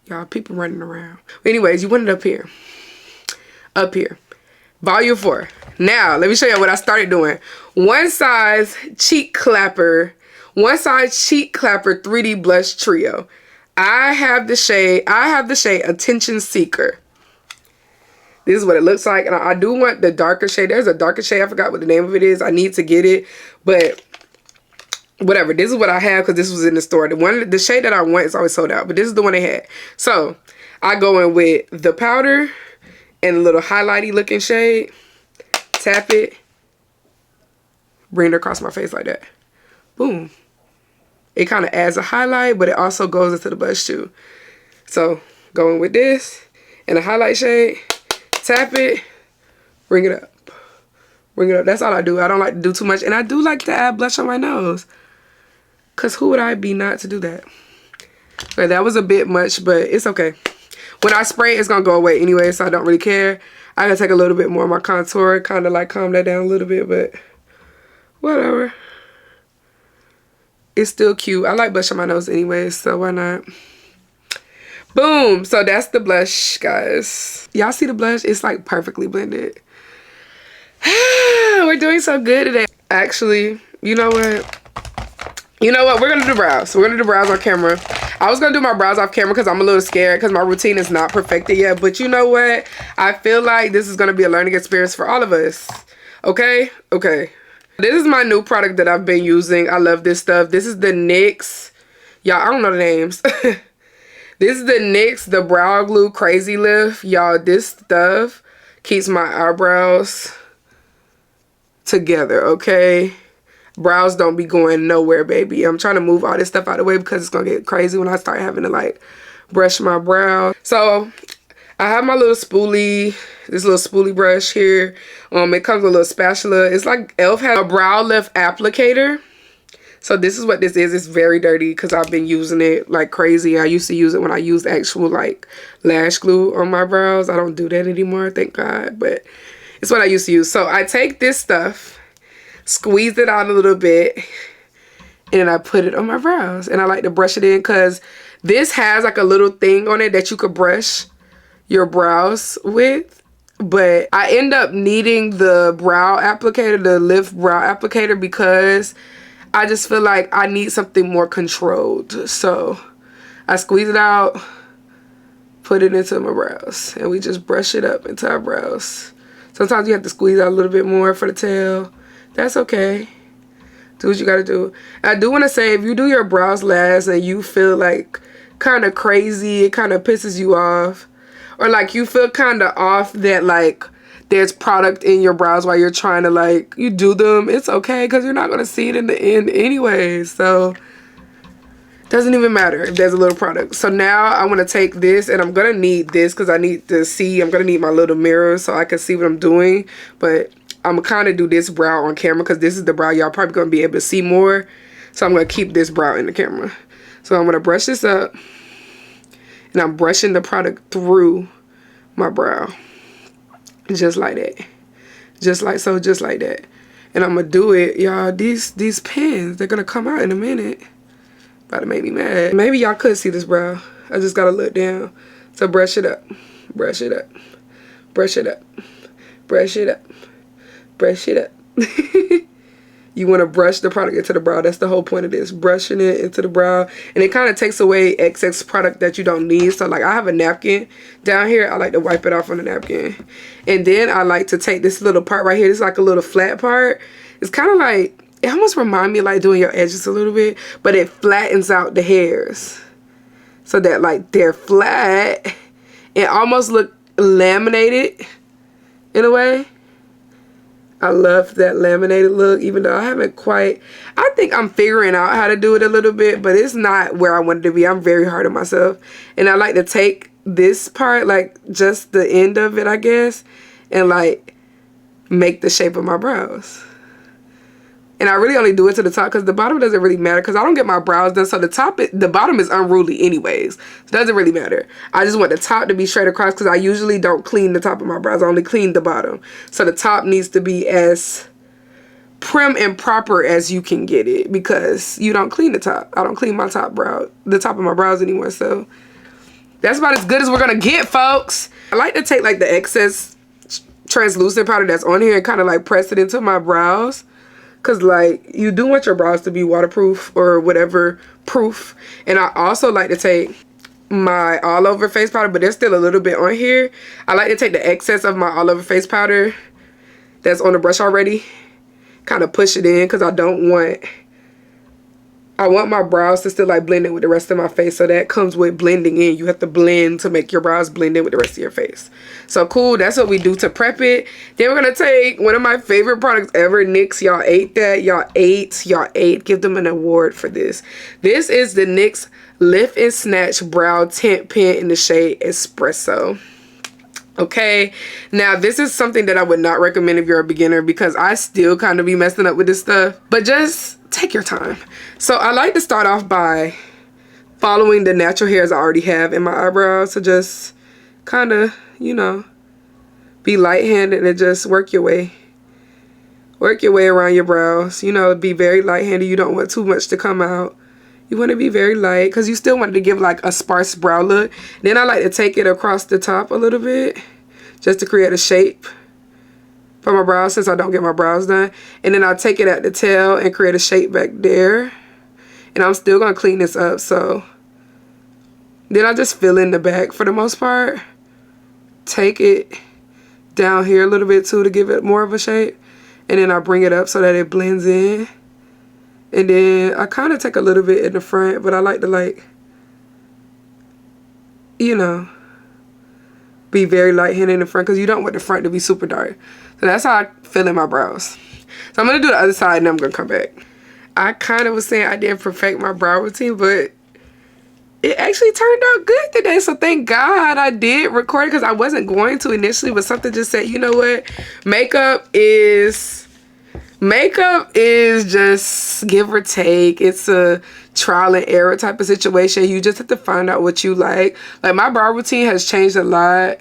Y'all, people running around. Anyways, you want it up here. Up here. Volume 4. Now, let me show you what I started doing. One size cheek clapper 3D blush trio. I have the shade Attention Seeker. This is what it looks like. And I do want the darker shade. There's a darker shade. I forgot what the name of it is. I need to get it. But whatever. This is what I have because this was in the store. The shade that I want is always sold out. But this is the one they had. So I go in with the powder and a little highlighty looking shade. Tap it. Bring it across my face like that. Boom. It kind of adds a highlight, but it also goes into the blush too. So going with this and a highlight shade. Tap it, bring it up. Bring it up. That's all I do. I don't like to do too much. And I do like to add blush on my nose. Because who would I be not to do that? But that was a bit much, but it's okay. When I spray, it's going to go away anyway, so I don't really care. I gotta take a little bit more of my contour, kind of like calm that down a little bit, but whatever. It's still cute. I like blush on my nose anyway, so why not? Boom. So that's the blush, guys. Y'all see the blush? It's like perfectly blended. We're doing so good today. Actually, you know what? We're going to do brows. We're going to do brows on camera. I was going to do my brows off camera because I'm a little scared because my routine is not perfected yet. But you know what? I feel like this is going to be a learning experience for all of us. Okay? Okay. This is my new product that I've been using. I love this stuff. This is the NYX. Y'all, I don't know the names. This is the NYX, the Brow Glue Crazy Lift. Y'all, this stuff keeps my eyebrows together, okay? Brows don't be going nowhere, baby. I'm trying to move all this stuff out of the way because it's going to get crazy when I start having to, like, brush my brow. So, I have my little spoolie, this little spoolie brush here. It comes with a little spatula. It's like e.l.f. has a brow lift applicator. So this is what this is. It's very dirty because I've been using it like crazy. I used to use it when I used actual like lash glue on my brows. I don't do that anymore, thank God. But it's what I used to use. So I take this stuff, squeeze it out a little bit, and I put it on my brows. And I like to brush it in because this has like a little thing on it that you could brush your brows with. But I end up needing the brow applicator, the lift brow applicator, because I just feel like I need something more controlled. So I squeeze it out, put it into my brows, and we just brush it up into our brows. Sometimes you have to squeeze out a little bit more for the tail. That's okay. Do what you gotta do. I do want to say, if you do your brows last and you feel like kind of crazy, it kind of pisses you off, or like you feel kind of off that like there's product in your brows while you're trying to like, you do them, it's okay because you're not going to see it in the end anyway. So it doesn't even matter if there's a little product. So now I want to take this, and I'm going to need this because I need to see, I'm going to need my little mirror so I can see what I'm doing. But I'm going to kind of do this brow on camera because this is the brow y'all probably going to be able to see more. So I'm going to keep this brow in the camera. So I'm going to brush this up, and I'm brushing the product through my brow. Just like that. Just like so, just like that. And I'm going to do it, y'all. These pins, they're going to come out in a minute. About to make me mad. Maybe y'all could see this brow. I just got to look down. So brush it up. Brush it up. Brush it up. Brush it up. Brush it up. You want to brush the product into the brow. That's the whole point of this. Brushing it into the brow. And it kind of takes away excess product that you don't need. So like I have a napkin down here. I like to wipe it off on the napkin. And then I like to take this little part right here. This is like a little flat part. It's kind of like, it almost reminds me of like doing your edges a little bit. But it flattens out the hairs. So that like they're flat. And almost look laminated in a way. I love that laminated look, even though I haven't quite, I think I'm figuring out how to do it a little bit, but it's not where I want it to be. I'm very hard on myself. And I like to take this part, like just the end of it, I guess, and like make the shape of my brows. And I really only do it to the top because the bottom doesn't really matter because I don't get my brows done. So the bottom is unruly anyways. It doesn't really matter. I just want the top to be straight across because I usually don't clean the top of my brows. I only clean the bottom. So the top needs to be as prim and proper as you can get it because you don't clean the top. I don't clean my the top of my brows anymore. So that's about as good as we're going to get, folks. I like to take like the excess translucent powder that's on here and kind of like press it into my brows. Because like you do want your brows to be waterproof or whatever proof. And I also like to take my all over face powder, but there's still a little bit on here. I like to take the excess of my all over face powder that's on the brush already. Kind of push it in because I want my brows to still like blend in with the rest of my face. So that comes with blending in. You have to blend to make your brows blend in with the rest of your face. So cool, that's what we do to prep it. Then we're gonna take one of my favorite products ever, NYX. Y'all ate that. Y'all ate. Give them an award for this. This is the NYX Lift and Snatch Brow Tint Pen in the shade Espresso. Okay, now this is something that I would not recommend if you're a beginner because I still kind of be messing up with this stuff, but just take your time. So I like to start off by following the natural hairs I already have in my eyebrows. So just kind of, you know, be light-handed and just work your way around your brows. You know, be very light-handed. You don't want too much to come out. You want to be very light because you still want to give like a sparse brow look. Then I like to take it across the top a little bit just to create a shape for my brows since I don't get my brows done. And then I'll take it at the tail and create a shape back there. And I'm still going to clean this up. So then I just fill in the back for the most part. Take it down here a little bit too to give it more of a shape. And then I bring it up so that it blends in. And then I kind of take a little bit in the front, but I like to like, you know, be very light-handed in the front because you don't want the front to be super dark. So that's how I fill in my brows. So I'm going to do the other side and then I'm going to come back. I kind of was saying I didn't perfect my brow routine, but it actually turned out good today. So thank God I did record it because I wasn't going to initially, but something just said, you know what, makeup is just give or take. It's a trial and error type of situation. You just have to find out what you like. Like my brow routine has changed a lot.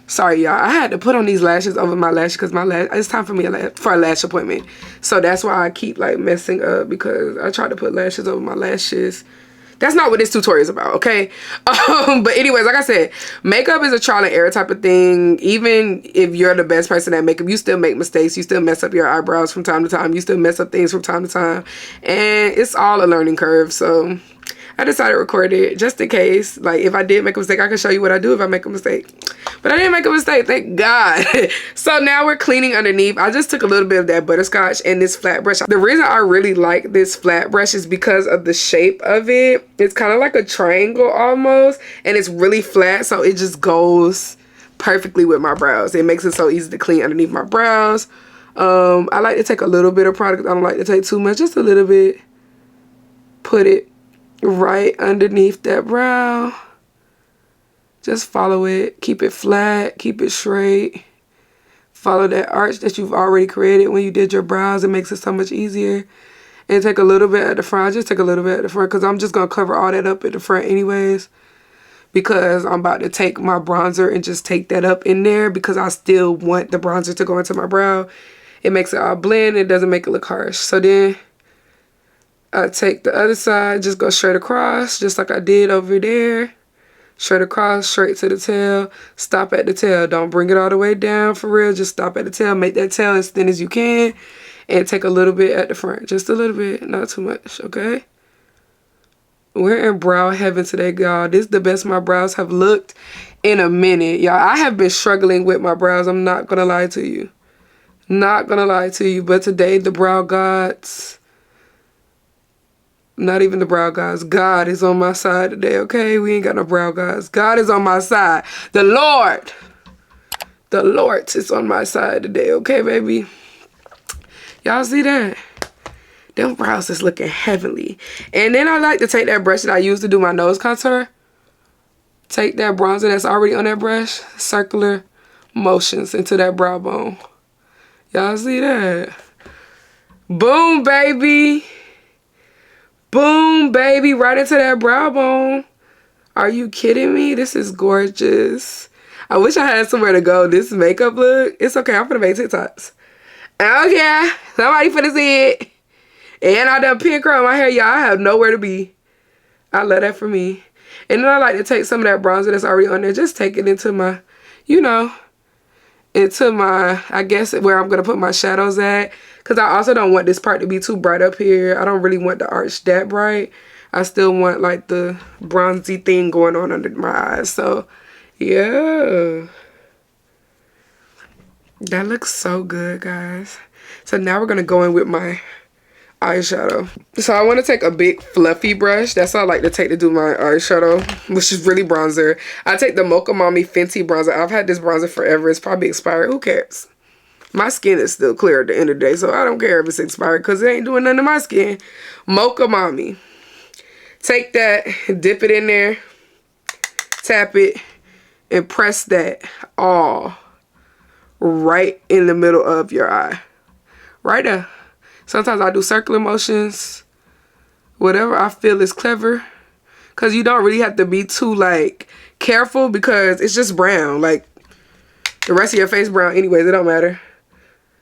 Sorry y'all, I had to put on these lashes over my lashes because it's time for me for a lash appointment. So that's why I keep like messing up because I try to put lashes over my lashes. That's not what this tutorial is about, okay? But anyways, like I said, makeup is a trial and error type of thing. Even if you're the best person at makeup, you still make mistakes. You still mess up your eyebrows from time to time. You still mess up things from time to time. And it's all a learning curve. So I decided to record it just in case. Like if I did make a mistake, I can show you what I do if I make a mistake. But I didn't make a mistake, thank God. So now we're cleaning underneath. I just took a little bit of that butterscotch and this flat brush. The reason I really like this flat brush is because of the shape of it. It's kind of like a triangle almost, and it's really flat, so it just goes perfectly with my brows. It makes it so easy to clean underneath my brows. I like to take a little bit of product. I don't like to take too much, just a little bit. Put it right underneath that brow. Just follow it. Keep it flat. Keep it straight. Follow that arch that you've already created when you did your brows. It makes it so much easier. And take a little bit at the front. Just take a little bit at the front because I'm just going to cover all that up at the front anyways. Because I'm about to take my bronzer and just take that up in there because I still want the bronzer to go into my brow. It makes it all blend. It doesn't make it look harsh. So then I take the other side. Just go straight across just like I did over there. Straight across, straight to the tail. Stop at the tail. Don't bring it all the way down for real. Just stop at the tail. Make that tail as thin as you can. And take a little bit at the front. Just a little bit. Not too much, okay? We're in brow heaven today, y'all. This is the best my brows have looked in a minute. Y'all, I have been struggling with my brows. I'm not going to lie to you. Not going to lie to you. But today, the brow gods... Not even the brow gods. God is on my side today, okay? We ain't got no brow gods. God is on my side. The Lord is on my side today, okay, baby? Y'all see that? Them brows is looking heavenly. And then I like to take that brush that I used to do my nose contour. Take that bronzer that's already on that brush. Circular motions into that brow bone. Y'all see that? Boom, baby. Boom, baby. Right into that brow bone. Are you kidding me? This is gorgeous. I wish I had somewhere to go. This makeup look. It's okay. I'm finna make TikToks. Okay. Somebody finna see it. And I done pin curl my hair, y'all. I have nowhere to be. I love that for me. And then I like to take some of that bronzer that's already on there. Just take it into my, you know, into my, I guess, where I'm going to put my shadows at. Because I also don't want this part to be too bright up here. I don't really want the arch that bright. I still want, like, the bronzy thing going on under my eyes. So, yeah. That looks so good, guys. So now we're going to go in with my eyeshadow. So I want to take a big fluffy brush. That's what I like to take to do my eyeshadow, which is really bronzer. I take the Mocha Mommy Fenty bronzer. I've had this bronzer forever. It's probably expired. Who cares? My skin is still clear at the end of the day, so I don't care if it's expired because it ain't doing nothing to my skin. Mocha Mommy. Take that, dip it in there, tap it, and press that all right in the middle of your eye. Right there. Sometimes I do circular motions, whatever I feel is clever. Because you don't really have to be too, like, careful because it's just brown. Like, the rest of your face brown anyways, it don't matter.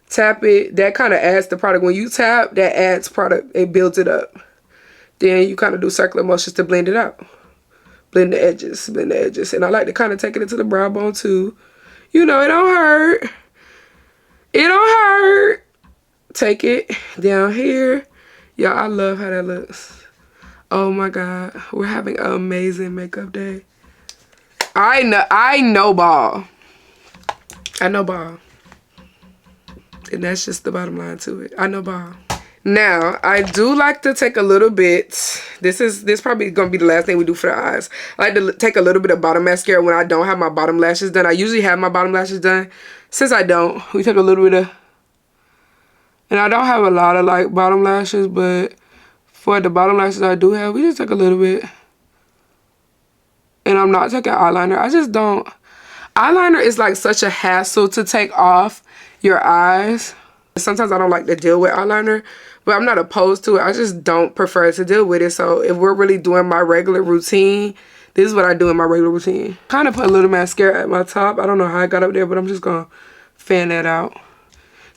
Tap it. That kind of adds the product. When you tap, that adds product. It builds it up. Then you kind of do circular motions to blend it out. Blend the edges. Blend the edges. And I like to kind of take it into the brow bone, too. You know, it don't hurt. It don't hurt. Take it down here. Y'all, I love how that looks. Oh my God. We're having an amazing makeup day. I know ball. I know ball. And that's just the bottom line to it. I know ball. Now, I do like to take a little bit. This probably gonna be the last thing we do for the eyes. I like to take a little bit of bottom mascara when I don't have my bottom lashes done. I usually have my bottom lashes done. Since I don't, we take a little bit of. And I don't have a lot of, like, bottom lashes, but for the bottom lashes I do have, we just take a little bit. And I'm not taking eyeliner. I just don't. Eyeliner is, like, such a hassle to take off your eyes. Sometimes I don't like to deal with eyeliner, but I'm not opposed to it. I just don't prefer to deal with it. So if we're really doing my regular routine, this is what I do in my regular routine. Kind of put a little mascara at my top. I don't know how I got up there, but I'm just going to fan that out.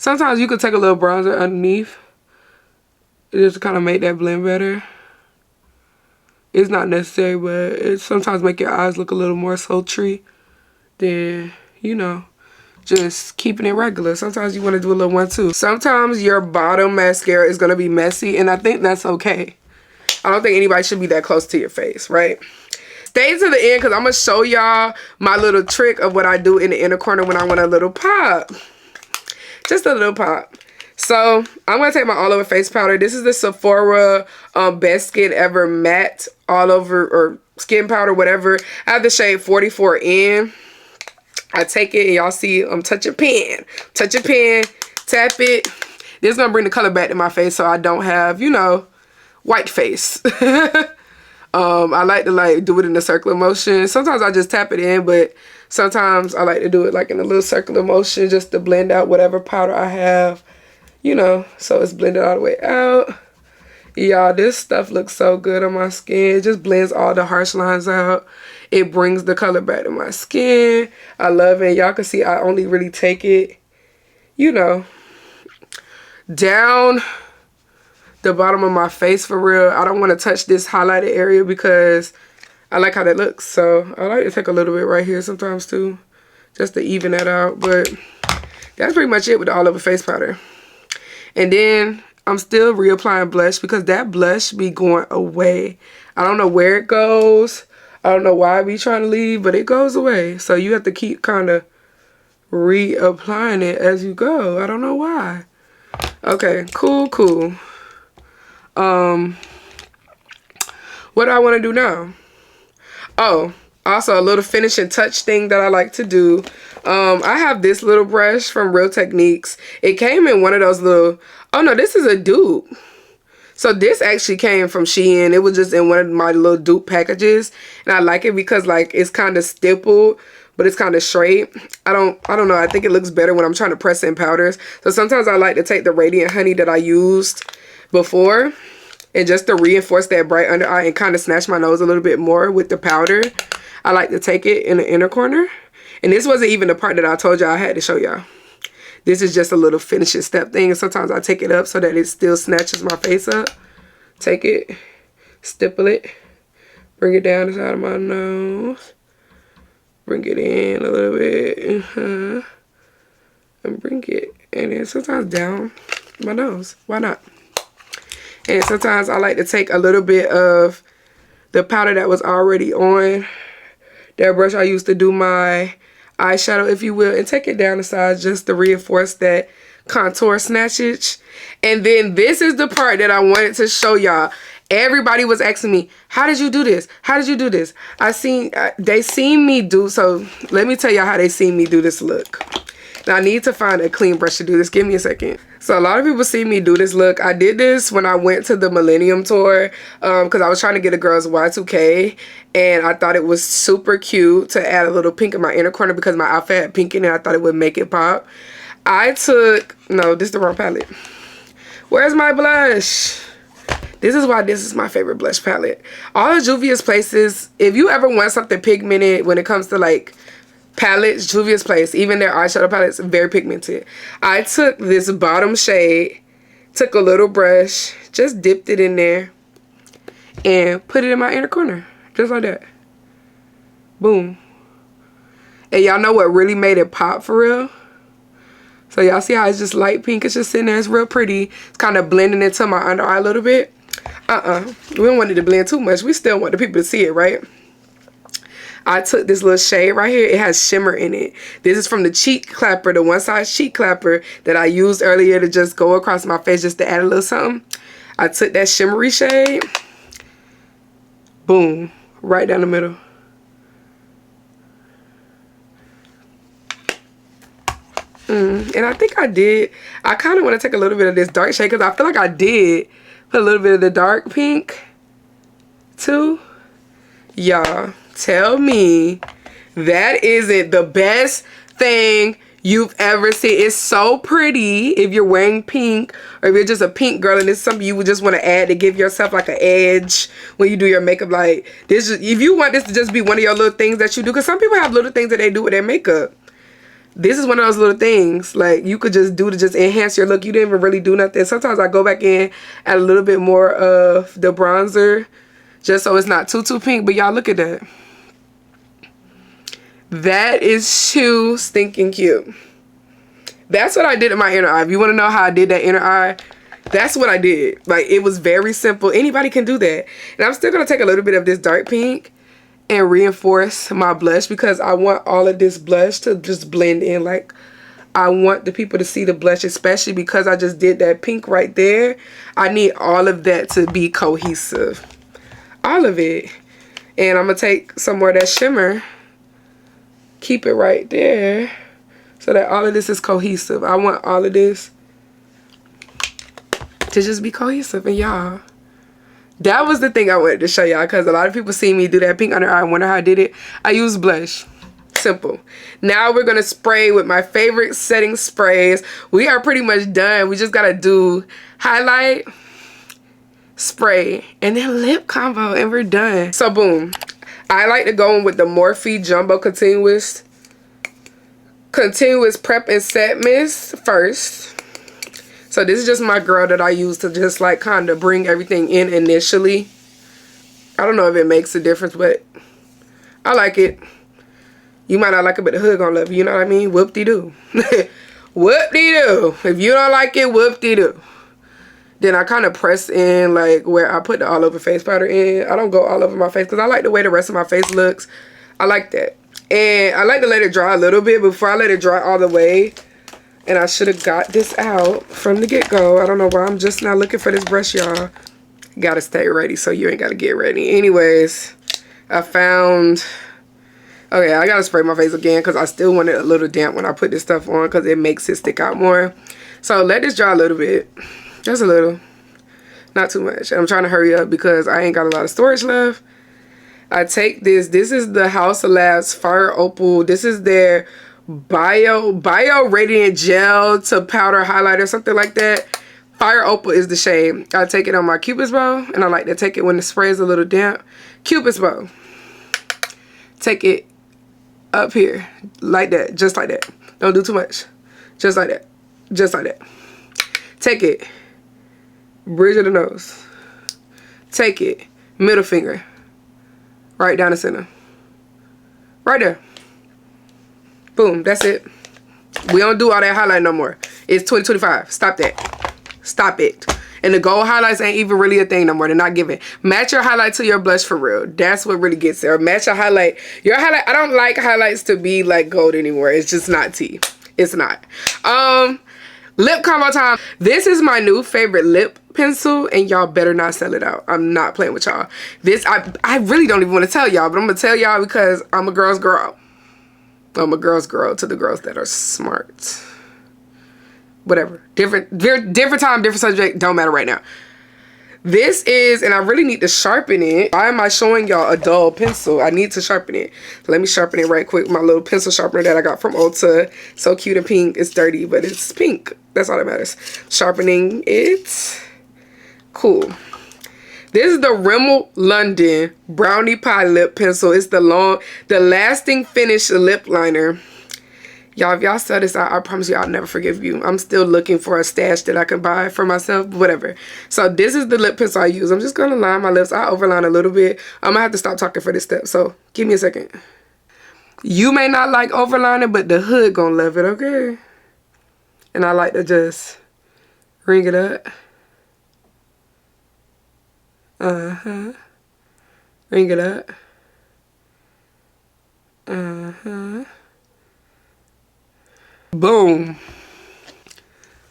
Sometimes you could take a little bronzer underneath. Just to kind of make that blend better. It's not necessary, but it sometimes make your eyes look a little more sultry than, you know, just keeping it regular. Sometimes you want to do a little one too. Sometimes your bottom mascara is going to be messy, and I think that's okay. I don't think anybody should be that close to your face, right? Stay to the end because I'm going to show y'all my little trick of what I do in the inner corner when I want a little pop. Just a little pop. So I'm going to take my all over face powder. This is the Sephora Best Skin Ever Matte all over, or skin powder, whatever. I have the shade 44N. I take it and y'all see I'm touching pen. Touching pen. Tap it. This is going to bring the color back to my face so I don't have, you know, white face. I like to do it in a circular motion. Sometimes I just tap it in, but sometimes I like to do it like in a little circular motion just to blend out whatever powder I have, you know, so it's blended all the way out. Y'all, this stuff looks so good on my skin. It just blends all the harsh lines out. It brings the color back to my skin. I love it. Y'all can see I only really take it, you know, down the bottom of my face for real. I don't want to touch this highlighted area because I like how that looks. So I like to take a little bit right here sometimes too, just to even that out. But that's pretty much it with the all over face powder. And then I'm still reapplying blush because that blush be going away. I don't know where it goes. I don't know why I be trying to leave, but it goes away. So you have to keep kind of reapplying it as you go. I don't know why. Okay, cool. What do I want to do now? Oh, also a little finishing touch thing that I like to do. I have this little brush from Real Techniques. It came in one of those little, oh no, this is a dupe. So this actually came from Shein. It was just in one of my little dupe packages. And I like it because like it's kind of stippled, but it's kind of straight. I don't know. I think it looks better when I'm trying to press in powders. So sometimes I like to take the Radiant Honey that I used before and just to reinforce that bright under eye and kind of snatch my nose a little bit more with the powder. I like to take it in the inner corner. And this wasn't even the part that I told y'all I had to show y'all. This is just a little finishing step thing. And sometimes I take it up so that it still snatches my face up. Take it, stipple it, bring it down the side of my nose. Bring it in a little bit. And bring it. And then sometimes down my nose. Why not? And sometimes I like to take a little bit of the powder that was already on that brush I used to do my eyeshadow, if you will, and take it down the sides just to reinforce that contour snatchage. And then this is the part that I wanted to show y'all. Everybody was asking me, how did you do this? How did you do this? They seen me do, so let me tell y'all how they seen me do this look. Now I need to find a clean brush to do this. Give me a second. So a lot of people see me do this look. I did this when I went to the Millennium Tour because I was trying to get a girl's Y2K, and I thought it was super cute to add a little pink in my inner corner because my outfit had pink in it. I thought it would make it pop. No, this is the wrong palette. Where's my blush? This is why this is my favorite blush palette. All of Juvia's Places, if you ever want something pigmented when it comes to like palettes, Juvia's Place, even their eyeshadow palettes, very pigmented. I took this bottom shade, took a little brush, just dipped it in there, and put it in my inner corner. Just like that. Boom. And y'all know what really made it pop for real? So y'all see how it's just light pink? It's just sitting there. It's real pretty. It's kind of blending into my under eye a little bit. We don't want it to blend too much. We still want the people to see it, right? I took this little shade right here. It has shimmer in it. This is from the cheek clapper, the one size cheek clapper that I used earlier to just go across my face just to add a little something. I took that shimmery shade. Boom. Right down the middle. And I think I kind of want to take a little bit of this dark shade because I feel like I did put a little bit of the dark pink too. Y'all, tell me that isn't the best thing you've ever seen. It's so pretty if you're wearing pink or if you're just a pink girl and it's something you would just want to add to give yourself like an edge when you do your makeup. Like this, if you want this to just be one of your little things that you do, because some people have little things that they do with their makeup. This is one of those little things like you could just do to just enhance your look. You didn't even really do nothing. Sometimes I go back in, add a little bit more of the bronzer just so it's not too pink. But y'all look at that. That is too stinking cute. That's what I did in my inner eye. If you want to know how I did that inner eye, that's what I did. Like it was very simple. Anybody can do that. And I'm still going to take a little bit of this dark pink and reinforce my blush because I want all of this blush to just blend in. Like I want the people to see the blush, especially because I just did that pink right there. I need all of that to be cohesive. All of it. And I'm going to take some more of that shimmer. Keep it right there so that all of this is cohesive. I want all of this to just be cohesive. And y'all, that was the thing I wanted to show y'all because a lot of people see me do that pink under eye and wonder how I did it. I use blush. Simple. Now we're going to spray with my favorite setting sprays. We are pretty much done. We just got to do highlight, spray, and then lip combo and we're done. So boom. I like to go in with the Morphe Jumbo Continuous Prep and Set Mist first. So this is just my girl that I use to just like kind of bring everything in initially. I don't know if it makes a difference, but I like it. You might not like it, but the hood gonna love you, you know what I mean? Whoop-de-doo. Whoop-de-doo. If you don't like it, whoop-de-doo. Then I kind of press in like where I put the all over face powder in. I don't go all over my face because I like the way the rest of my face looks. I like that. And I like to let it dry a little bit before I let it dry all the way. And I should have got this out from the get-go. I don't know why I'm just now looking for this brush, y'all. Gotta stay ready so you ain't gotta get ready. Anyways, I found... Okay, I gotta spray my face again because I still want it a little damp when I put this stuff on because it makes it stick out more. So let this dry a little bit. Just a little. Not too much. I'm trying to hurry up because I ain't got a lot of storage left. I take this. This is the House of Labs Fire Opal. This is their Bio Radiant Gel to Powder Highlighter, something like that. Fire Opal is the shade. I take it on my Cupid's bow, and I like to take it when the spray is a little damp. Cupid's bow. Take it up here, like that, just like that. Don't do too much. Just like that. Just like that. Take it. Bridge of the nose. Take it. Middle finger. Right down the center. Right there. Boom. That's it. We don't do all that highlight no more. It's 2025. Stop that. Stop it. And the gold highlights ain't even really a thing no more. They're not giving. Match your highlight to your blush for real. That's what really gets there. Match your highlight. Your highlight. I don't like highlights to be like gold anymore. It's just not tea. It's not. Lip combo time. This is my new favorite lip pencil, and y'all better not sell it out. I'm not playing with y'all. This, I really don't even want to tell y'all, but I'm going to tell y'all because I'm a girl's girl. I'm a girl's girl to the girls that are smart. Whatever. Different time, different subject. Don't matter right now. This is, and I really need to sharpen it. Why am I showing y'all a dull pencil? I need to sharpen it. Let me sharpen it right quick. My little pencil sharpener that I got from Ulta. So cute and pink. It's dirty, but it's pink. That's all that matters. Sharpening it. Cool. This is the Rimmel London Brownie Pie Lip Pencil. It's the lasting finish lip liner. Y'all, if y'all sell this out, I promise you I'll never forgive you. I'm still looking for a stash that I can buy for myself, whatever. So this is the lip pencil I use. I'm just going to line my lips. I overline a little bit. I'm going to have to stop talking for this step, so give me a second. You may not like overlining, but the hood going to love it, okay? And I like to just ring it up. Ring it up. Boom.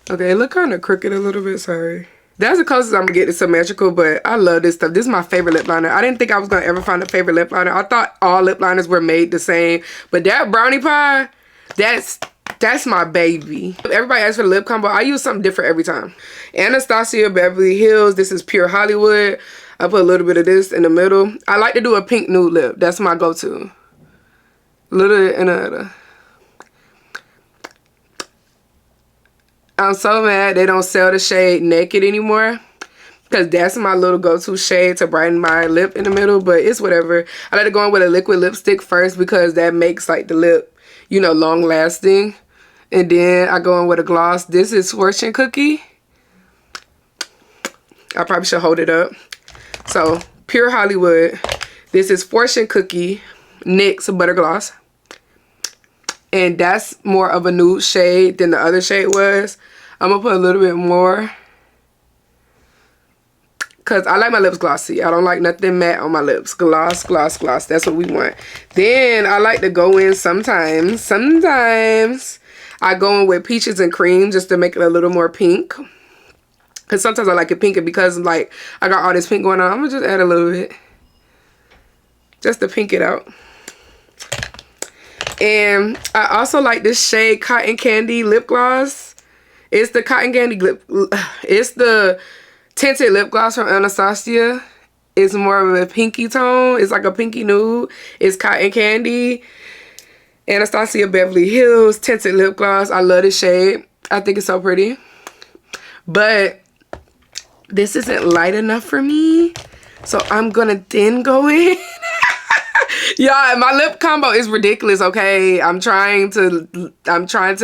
Okay, it look kind of crooked a little bit, sorry. That's the closest I'm gonna get to symmetrical, but I love this stuff. This is my favorite lip liner. I didn't think I was gonna ever find a favorite lip liner. I thought all lip liners were made the same, but that brownie pie, that's my baby. Everybody asks for the lip combo. I use something different every time. Anastasia Beverly Hills. This is Pure Hollywood. I put a little bit of this in the middle. I like to do a pink nude lip. That's my go-to. A little in another. I'm so mad they don't sell the shade Naked anymore, because that's my little go-to shade to brighten my lip in the middle, but it's whatever. I like to go in with a liquid lipstick first because that makes like the lip, you know, long lasting. And then I go in with a gloss. This is Fortune Cookie. I probably should hold it up. So, Pure Hollywood. This is Fortune Cookie NYX Butter Gloss. And that's more of a nude shade than the other shade was. I'm going to put a little bit more, because I like my lips glossy. I don't like nothing matte on my lips. Gloss, gloss, gloss. That's what we want. Then I like to go in sometimes. Sometimes I go in with Peaches and Cream just to make it a little more pink. Because sometimes I like it pink, and because like I got all this pink going on, I'm going to just add a little bit. Just to pink it out. And I also like this shade Cotton Candy Lip Gloss. It's the Cotton Candy lip. It's the tinted lip gloss from Anastasia. It's more of a pinky tone. It's like a pinky nude. It's Cotton Candy. Anastasia Beverly Hills tinted lip gloss. I love this shade. I think it's so pretty. But this isn't light enough for me. So I'm gonna then go in. Y'all, my lip combo is ridiculous, okay? I'm trying to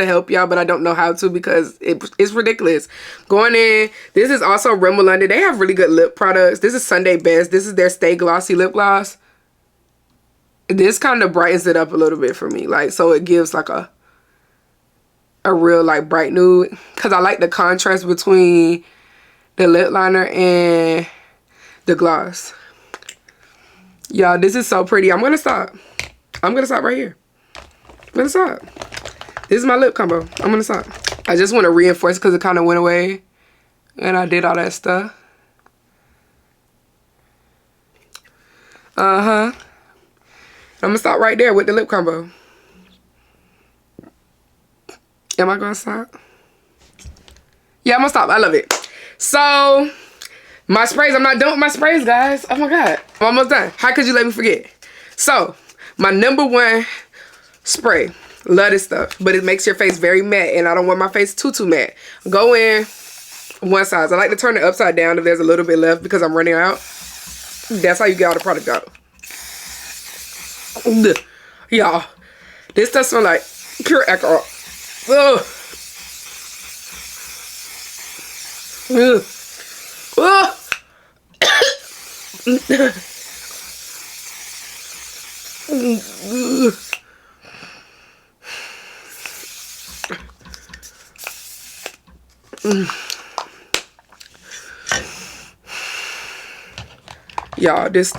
help y'all, but I don't know how to because it's ridiculous. Going in, this is also Rimmel London. They have really good lip products. This is Sunday Best. This is their Stay Glossy lip gloss. This kind of brightens it up a little bit for me, like, so it gives like a real like bright nude, because I like the contrast between the lip liner and the gloss. Y'all, this is so pretty. I'm gonna stop. I'm gonna stop right here. I'm gonna stop. This is my lip combo. I'm gonna stop. I just want to reinforce because it kind of went away and I did all that stuff. I'm gonna stop right there with the lip combo. Am I gonna stop? Yeah, I'm gonna stop. I love it. So My sprays, I'm not done with my sprays, guys. Oh my God, I'm almost done. How could you let me forget? So, my number one spray. Love this stuff, but it makes your face very matte, and I don't want my face too matte. Go in one size. I like to turn it upside down if there's a little bit left because I'm running out. That's how you get all the product out. Y'all, this stuff smells like pure alcohol. Ugh. Ugh. Ugh. Y'all, this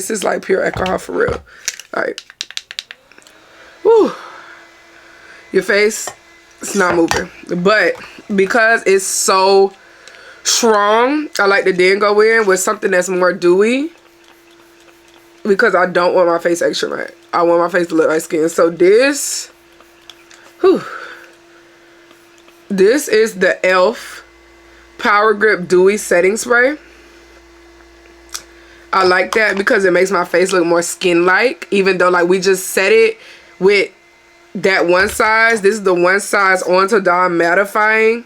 is like pure alcohol for real. Like, whew. Your face, it's not moving. But because it's so strong, I like to then go in with something that's more dewy, because I don't want my face extra matte. I want my face to look like skin. So this, whew, this is the e.l.f. Power Grip Dewy Setting Spray. I like that because it makes my face look more skin-like, even though like we just set it with that one size. This is the one size on to dawn mattifying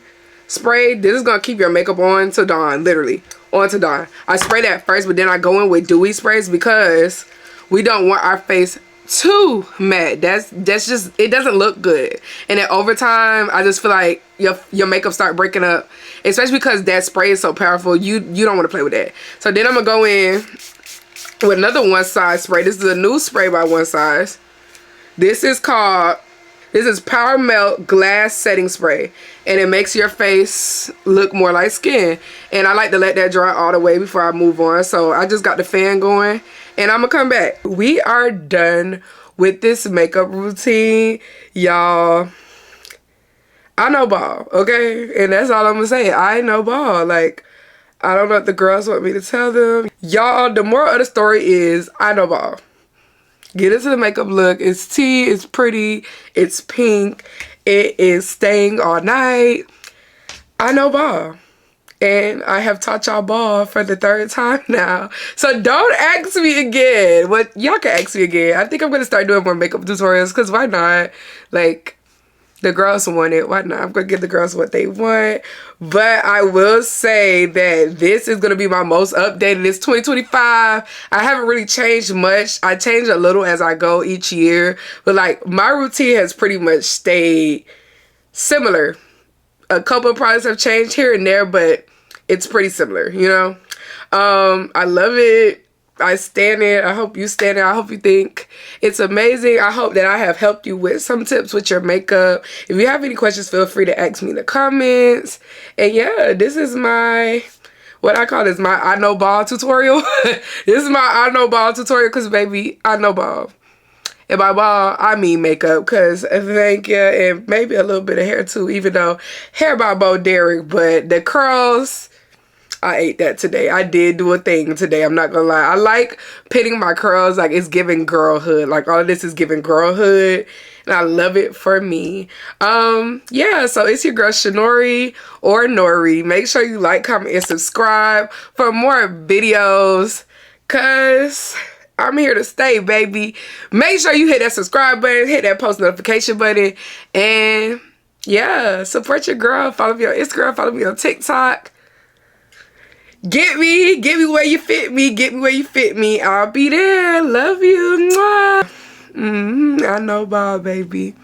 spray. This is gonna keep your makeup on to dawn, literally on to dawn. I spray that first, but then I go in with dewy sprays because we don't want our face too matte. That's just, it doesn't look good, and then over time I just feel like your makeup start breaking up, especially because that spray is so powerful. You don't want to play with that. So then I'm gonna go in with another one size spray. This is a new spray by One Size. This is Power Melt Glass Setting Spray, and it makes your face look more like skin. And I like to let that dry all the way before I move on. So I just got the fan going, and I'm gonna come back. We are done with this makeup routine, y'all. I know ball, okay? And that's all I'm gonna say. I know ball. Like, I don't know what the girls want me to tell them. Y'all, the moral of the story is I know ball. Get into the makeup look. It's tea, it's pretty, it's pink, it is staying all night. I know ball. And I have taught y'all ball for the 3rd time now. So don't ask me again. But y'all can ask me again. I think I'm going to start doing more makeup tutorials, because why not? Like, the girls want it. Why not? I'm going to give the girls what they want. But I will say that this is going to be my most updated. It's 2025. I haven't really changed much. I change a little as I go each year. But like, my routine has pretty much stayed similar. A couple of products have changed here and there, but it's pretty similar, you know? I love it. I stand it. I hope you stand it. I hope you think it's amazing. I hope that I have helped you with some tips with your makeup. If you have any questions, feel free to ask me in the comments. And yeah, this is my, what I call this, my I know ball tutorial. This is my I know ball tutorial, because baby, I know ball. And by ball, I mean makeup, because thank you, and maybe a little bit of hair too, even though hair by Bo Derek, but the curls, I ate that today. I did do a thing today, I'm not gonna lie. I like pitting my curls, like it's giving girlhood. Like all of this is giving girlhood, and I love it for me. Yeah, so it's your girl Shanorri or Norri. Make sure you like, comment, and subscribe for more videos, cause I'm here to stay, baby. Make sure you hit that subscribe button, hit that post notification button, and yeah, support your girl. Follow me on Instagram, follow me on TikTok. Get me where you fit me. Get me where you fit me. I'll be there. Love you. Mwah. I know ball, baby.